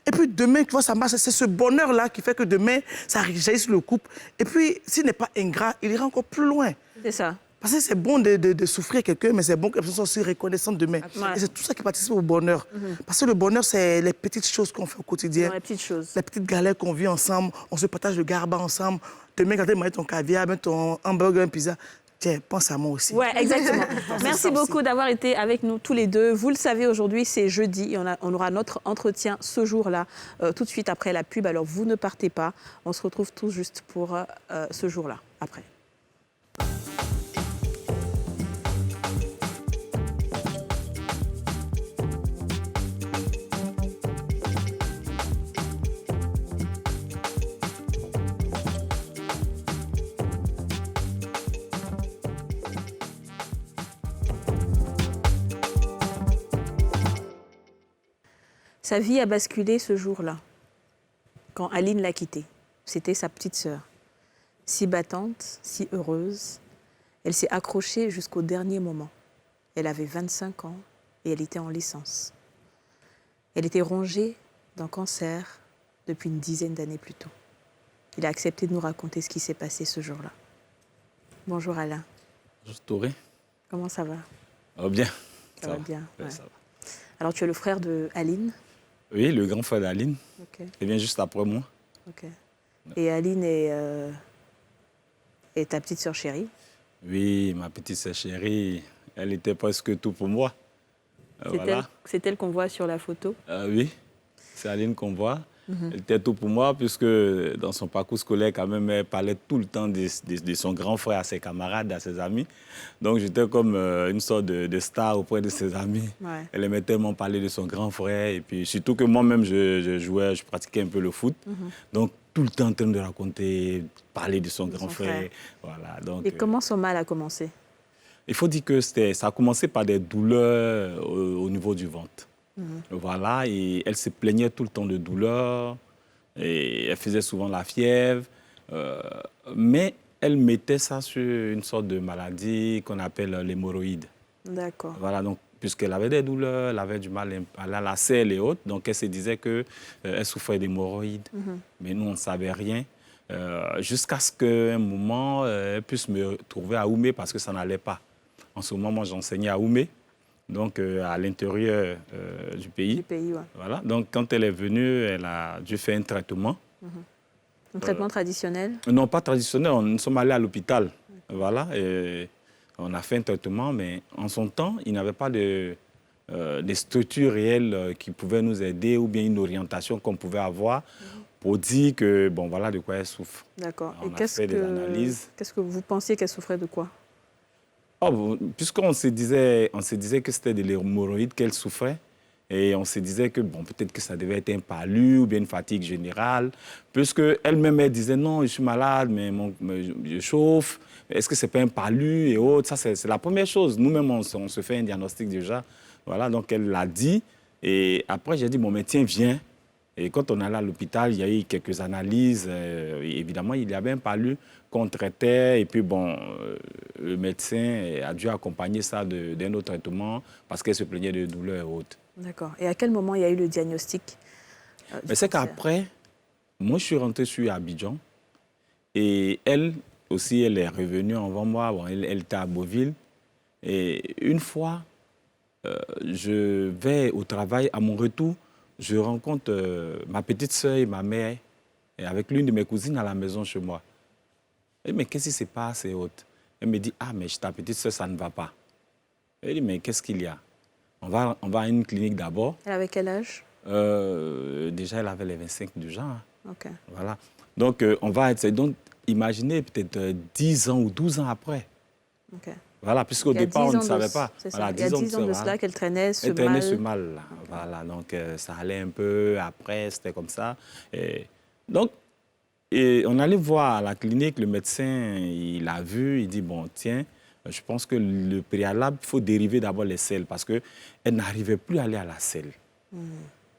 Et puis demain, tu vois, ça marche. C'est ce bonheur-là qui fait que demain, ça jaillit sur le couple. Et puis, s'il n'est pas ingrat, il ira encore plus loin. C'est ça. Parce que c'est bon de souffrir quelqu'un, mais c'est bon que la personne soit aussi reconnaissante demain. Et c'est tout ça qui participe au bonheur. Parce que le bonheur, c'est les petites choses qu'on fait au quotidien. Les petites choses. Les petites galères qu'on vit ensemble. On se partage le garba ensemble. Demain, quand tu manges ton caviar, ton hamburger, un pizza, tiens, pense à moi aussi. Oui, exactement. Merci beaucoup d'avoir été avec nous tous les deux. Vous le savez, aujourd'hui, c'est jeudi et on aura notre entretien ce jour-là, tout de suite après la pub. Alors, vous ne partez pas. On se retrouve tout juste pour ce jour-là, après. Sa vie a basculé ce jour-là, quand Aline l'a quittée. C'était sa petite sœur. Si battante, si heureuse, elle s'est accrochée jusqu'au dernier moment. Elle avait 25 ans et elle était en licence. Elle était rongée d'un cancer depuis une dizaine d'années plus tôt. Il a accepté de nous raconter ce qui s'est passé ce jour-là. Bonjour Alain. Bonjour Touré. Comment ça va? Oh, bien. Ça va bien. Ouais, ça va. Alors tu es le frère de Aline? Oui, le grand frère d'Aline. Okay. Il vient juste après moi. Okay. Et Aline est ta petite sœur chérie? Oui, ma petite sœur chérie. Elle était presque tout pour moi. C'est elle qu'on voit sur la photo? Oui, c'est Aline qu'on voit. Elle était tout pour moi, puisque dans son parcours scolaire, quand même, elle parlait tout le temps de son grand frère à ses camarades, à ses amis. Donc, j'étais comme une sorte de star auprès de ses amis. Ouais. Elle aimait tellement parler de son grand frère. Et puis, surtout que moi-même, je jouais, je pratiquais un peu le foot. Donc, tout le temps en train de raconter, parler de son grand frère. Voilà, donc, et comment son mal a commencé? Il faut dire que ça a commencé par des douleurs au niveau du ventre. Voilà, et elle se plaignait tout le temps de douleur, et elle faisait souvent la fièvre, mais elle mettait ça sur une sorte de maladie qu'on appelle l'hémorroïde. D'accord. Voilà, donc, puisqu'elle avait des douleurs, elle avait du mal à la selle et autres, donc elle se disait qu'elle souffrait d'hémorroïdes, mais nous, on ne savait rien, jusqu'à ce qu'à un moment, elle puisse me trouver à Oumé parce que ça n'allait pas. En ce moment, moi, j'enseignais à Oumé. Donc, à l'intérieur du pays. Ouais. Voilà. Donc, quand elle est venue, elle a dû faire un traitement. Un traitement traditionnel? Non, pas traditionnel. Nous sommes allés à l'hôpital. Voilà. Et on a fait un traitement, mais en son temps, il n'y avait pas de structures réelles qui pouvaient nous aider ou bien une orientation qu'on pouvait avoir pour dire que, bon, voilà de quoi elle souffre. D'accord. On Et a fait des analyses. qu'est-ce que vous pensiez qu'elle souffrait de quoi? Oh, bon, puisqu'on se disait que c'était de l'hémorroïde qu'elle souffrait, et on se disait que bon, peut-être que ça devait être un palu ou bien une fatigue générale, puisque elle-même elle disait non, je suis malade, mais je chauffe. Est-ce que c'est pas un palu et autres? Ça, c'est la première chose. Nous-mêmes, on se fait un diagnostic déjà. Voilà, donc elle l'a dit. Et après, j'ai dit, bon, mais tiens, viens. Et quand on est allé à l'hôpital, il y a eu quelques analyses. Évidemment, il y avait un palu qu'on traitait. Et puis, bon, le médecin a dû accompagner ça d'un autre traitement parce qu'elle se plaignait de douleurs et autres. D'accord. Et à quel moment il y a eu le diagnostic Mais c'est qu'après, moi, je suis rentré sur Abidjan. Et elle aussi, elle est revenue avant moi. Bon, elle était à Beauville. Et une fois, je vais au travail. À mon retour, je rencontre ma petite sœur et ma mère et avec l'une de mes cousines à la maison chez moi. Elle dit, mais qu'est-ce qui se passe et autres? Elle me dit, ah, mais ta petite sœur, ça ne va pas. Elle dit, mais qu'est-ce qu'il y a? On va à une clinique d'abord. Elle avait quel âge? Déjà, elle avait les 25 déjà. Hein. OK. Voilà. Donc, on va être... Donc, imaginez peut-être 10 ans ou 12 ans après. OK. Voilà, puisqu'au départ, on ne savait pas. Voilà, il y a 10 ans de cela qu'elle traînait ce mal. Elle traînait ce mal-là. Voilà, donc ça allait un peu. Après, c'était comme ça. Donc, on allait voir à la clinique, le médecin, il a vu, il dit, bon, tiens, je pense que le préalable, il faut dériver d'abord les selles parce qu'elle n'arrivait plus à aller à la selle.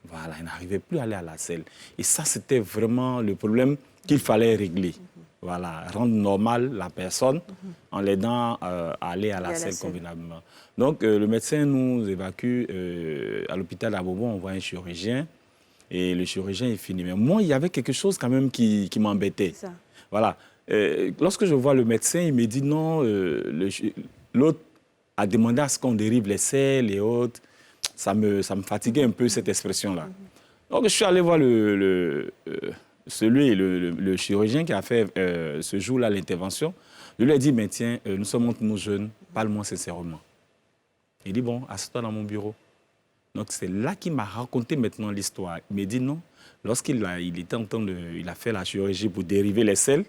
Voilà, elle n'arrivait plus à aller à la selle. Et ça, c'était vraiment le problème qu'il fallait régler. Voilà, rendre normal la personne en l'aidant à aller à la selle convenablement. Donc, le médecin nous évacue à l'hôpital d'Abobo, on voit un chirurgien et le chirurgien est fini. Mais moi, il y avait quelque chose quand même qui m'embêtait. Voilà. Lorsque je vois le médecin, il me dit non, l'autre a demandé à ce qu'on dérive les selles et autres. Ça me fatiguait un peu cette expression-là. Donc, je suis allé voir le chirurgien qui a fait ce jour-là l'intervention. Je lui ai dit, mais tiens, nous sommes entre nous jeunes, parle-moi sincèrement. Il dit, bon, assieds-toi dans mon bureau. Donc, c'est là qu'il m'a raconté maintenant l'histoire. Il m'a dit non, lorsqu'il était en train il a fait la chirurgie pour dériver les selles,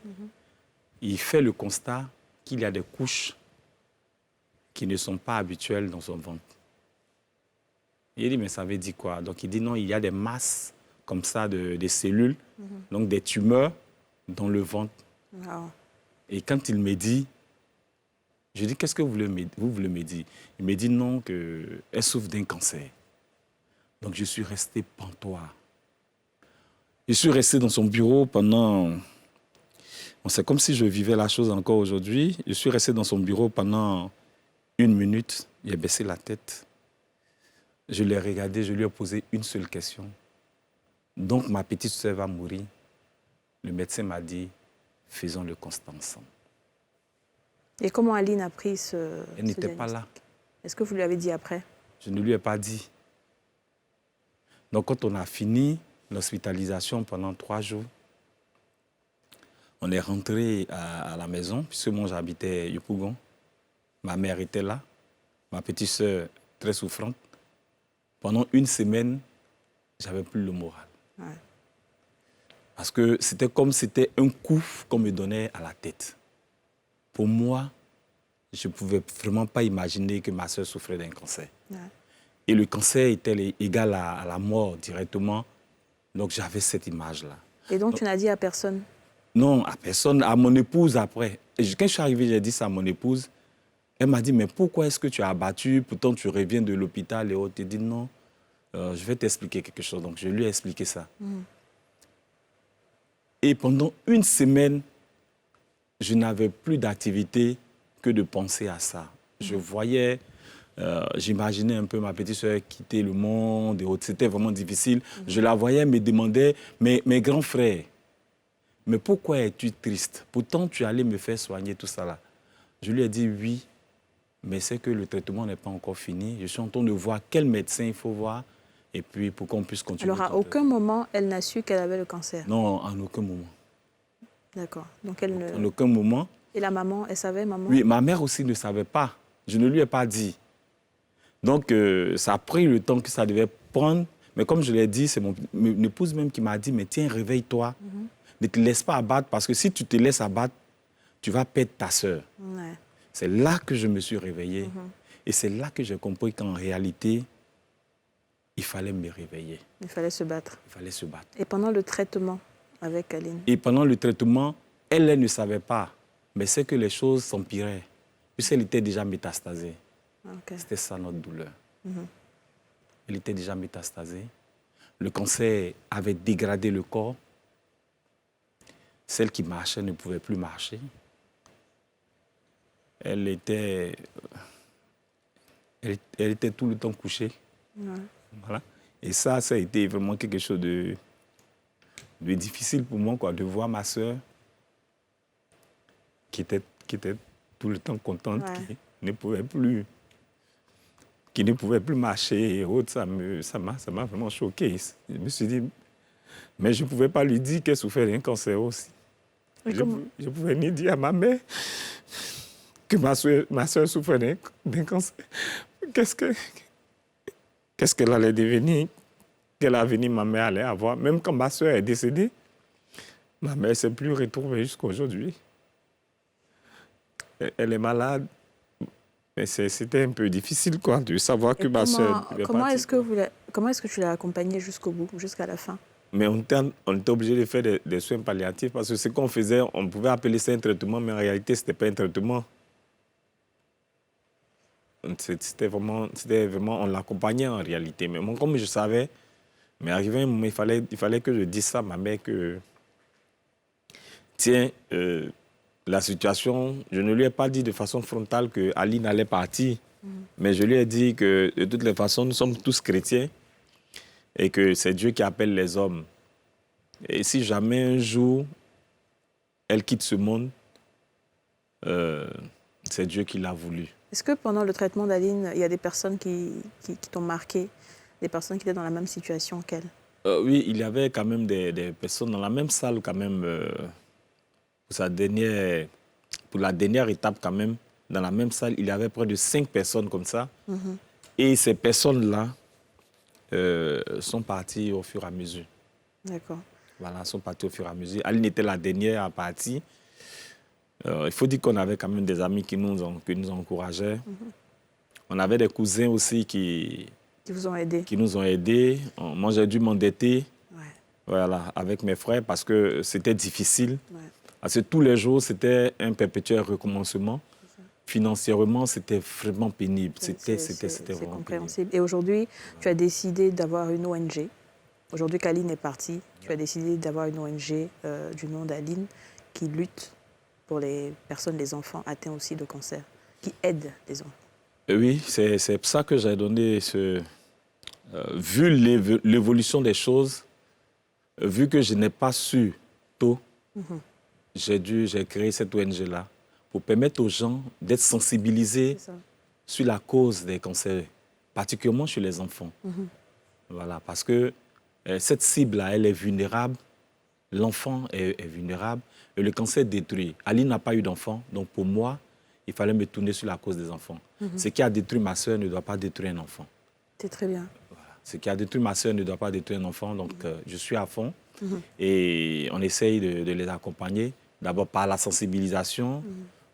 il fait le constat qu'il y a des couches qui ne sont pas habituelles dans son ventre. Il dit, mais ça veut dire quoi? Donc, il dit non, il y a des masses comme ça, des cellules, donc des tumeurs dans le ventre. Et quand il me dit, je dis, qu'est-ce que vous voulez me dire? Il me dit non, qu'elle souffre d'un cancer. Donc je suis resté pantois. Je suis resté dans son bureau pendant... C'est comme si je vivais la chose encore aujourd'hui. Je suis resté dans son bureau pendant 1 minute. Il a baissé la tête. Je l'ai regardé, je lui ai posé une seule question. Donc, ma petite sœur va mourir. Le médecin m'a dit, faisons le constat ensemble. Et comment Aline a pris ce Elle n'était pas là. Est-ce que vous lui avez dit après? Je ne lui ai pas dit. Donc, quand on a fini l'hospitalisation pendant 3 jours, on est rentré à la maison, puisque moi, j'habitais Yopougon. Ma mère était là, ma petite sœur très souffrante. Pendant 1 semaine, j'avais plus le moral. Ouais. Parce que c'était comme si c'était un coup qu'on me donnait à la tête. Pour moi, je ne pouvais vraiment pas imaginer que ma sœur souffrait d'un cancer. Ouais. Et le cancer était égal à la mort directement. Donc j'avais cette image-là. Et donc tu n'as dit à personne? Non, à personne, à mon épouse après. Et quand je suis arrivé, j'ai dit ça à mon épouse. Elle m'a dit, mais pourquoi est-ce que tu as abattu? Pourtant, tu reviens de l'hôpital et autres. Elle dit, non, je vais t'expliquer quelque chose. Donc, je lui ai expliqué ça. Et pendant 1 semaine, je n'avais plus d'activité que de penser à ça. Je voyais, j'imaginais un peu ma petite soeur quitter le monde et autres. C'était vraiment difficile. Je la voyais me demander, mais mes grands frères, mais pourquoi es-tu triste? Pourtant, tu allais me faire soigner tout ça là. Je lui ai dit oui, mais c'est que le traitement n'est pas encore fini. Je suis en train de voir quel médecin il faut voir et puis pour qu'on puisse continuer. Alors, à aucun moment, elle n'a su qu'elle avait le cancer? Non, en aucun moment. D'accord. Donc, elle ne... En aucun moment. Et la maman, elle savait, maman? Oui, ma mère aussi ne savait pas. Je ne lui ai pas dit. Donc, ça a pris le temps que ça devait prendre. Mais comme je l'ai dit, c'est mon épouse même qui m'a dit, mais tiens, réveille-toi. Ne te laisse pas abattre, parce que si tu te laisses abattre, tu vas perdre ta sœur. Ouais. C'est là que je me suis réveillé. Et c'est là que j'ai compris qu'en réalité, il fallait me réveiller. Il fallait se battre. Il fallait se battre. Et pendant le traitement avec Aline? Et pendant le traitement, elle ne savait pas. Mais c'est que les choses s'empiraient. Puisqu'elle était déjà métastasée. Okay. C'était ça notre douleur. Elle était déjà métastasée. Le cancer avait dégradé le corps. Celle qui marchait ne pouvait plus marcher. Elle était tout le temps couchée. Ouais. Voilà. Et ça a été vraiment quelque chose de difficile pour moi, quoi, de voir ma sœur qui était tout le temps contente, qui ne pouvait plus marcher et autres. Ça m'a vraiment choqué. Je me suis dit, mais je ne pouvais pas lui dire qu'elle souffrait d'un cancer aussi. Je ne pouvais ni dire à ma mère que ma soeur souffrait d'un cancer. Qu'est-ce qu'elle allait devenir? Quel avenir ma mère allait avoir? Même quand ma soeur est décédée, ma mère ne s'est plus retrouvée jusqu'à aujourd'hui. Elle est malade. Mais c'était un peu difficile, quoi, de savoir que ma soeur... Comment est-ce que tu l'as accompagnée jusqu'au bout, jusqu'à la fin? Mais on était obligé de faire des soins palliatifs parce que ce qu'on faisait, on pouvait appeler ça un traitement, mais en réalité, ce n'était pas un traitement. C'était vraiment, on l'accompagnait en réalité. Mais moi, comme je savais, mais arrivé un moment, il fallait que je dise ça à ma mère que, tiens, la situation, je ne lui ai pas dit de façon frontale que Aline allait partir, mais je lui ai dit que de toutes les façons, nous sommes tous chrétiens et que c'est Dieu qui appelle les hommes. Et si jamais un jour, elle quitte ce monde, c'est Dieu qui l'a voulu. Est-ce que pendant le traitement d'Aline, il y a des personnes qui t'ont marqué, des personnes qui étaient dans la même situation qu'elle? Oui, il y avait quand même des personnes dans la même salle quand même, pour la dernière étape quand même, dans la même salle, il y avait près de 5 personnes comme ça. Et ces personnes-là sont parties au fur et à mesure. D'accord. Voilà, sont parties au fur et à mesure. Aline était la dernière à partir. Il faut dire qu'on avait quand même des amis qui nous encourageaient. On avait des cousins aussi qui vous ont aidés. Qui nous ont aidés. Moi, j'ai dû m'endetter voilà, avec mes frères parce que c'était difficile. Parce que tous les jours, c'était un perpétuel recommencement. Financièrement, c'était vraiment pénible. C'était vraiment compréhensible. Pénible. Et aujourd'hui, tu as décidé d'avoir une ONG. Aujourd'hui qu'Aline est partie, tu as décidé d'avoir une ONG du nom d'Aline qui lutte pour les personnes, les enfants atteints aussi de cancer, qui aident les enfants. Oui, c'est pour ça que j'ai donné vu l'évolution des choses, vu que je n'ai pas su tôt, j'ai créé cette ONG-là pour permettre aux gens d'être sensibilisés sur la cause des cancers, particulièrement chez les enfants. Voilà, parce que cette cible-là, elle est vulnérable, l'enfant est vulnérable, et le cancer détruit. Aline n'a pas eu d'enfant, donc pour moi, il fallait me tourner sur la cause des enfants. Ce qui a détruit ma sœur ne doit pas détruire un enfant. C'est très bien. Voilà. Ce qui a détruit ma sœur ne doit pas détruire un enfant, donc je suis à fond. Et on essaye de les accompagner, d'abord par la sensibilisation,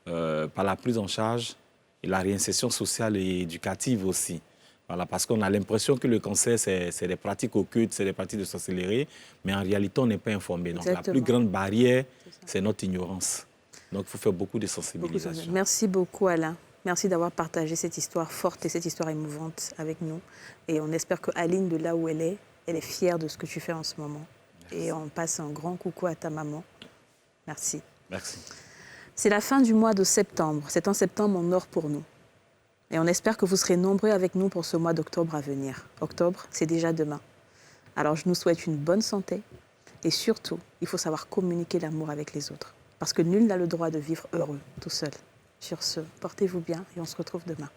par la prise en charge et la réinsertion sociale et éducative aussi. Voilà, parce qu'on a l'impression que le cancer, c'est des pratiques occultes, c'est des pratiques de sorcellerie, mais en réalité, on n'est pas informé. Donc la plus grande barrière, c'est notre ignorance. Donc il faut faire beaucoup de sensibilisation. Merci beaucoup, Alain. Merci d'avoir partagé cette histoire forte et cette histoire émouvante avec nous. Et on espère que Aline, de là où elle est fière de ce que tu fais en ce moment. Merci. Et on passe un grand coucou à ta maman. Merci. Merci. C'est la fin du mois de septembre. C'est un septembre en or pour nous. Et on espère que vous serez nombreux avec nous pour ce mois d'octobre à venir. Octobre, c'est déjà demain. Alors je nous souhaite une bonne santé. Et surtout, il faut savoir communiquer l'amour avec les autres. Parce que nul n'a le droit de vivre heureux tout seul. Sur ce, portez-vous bien et on se retrouve demain.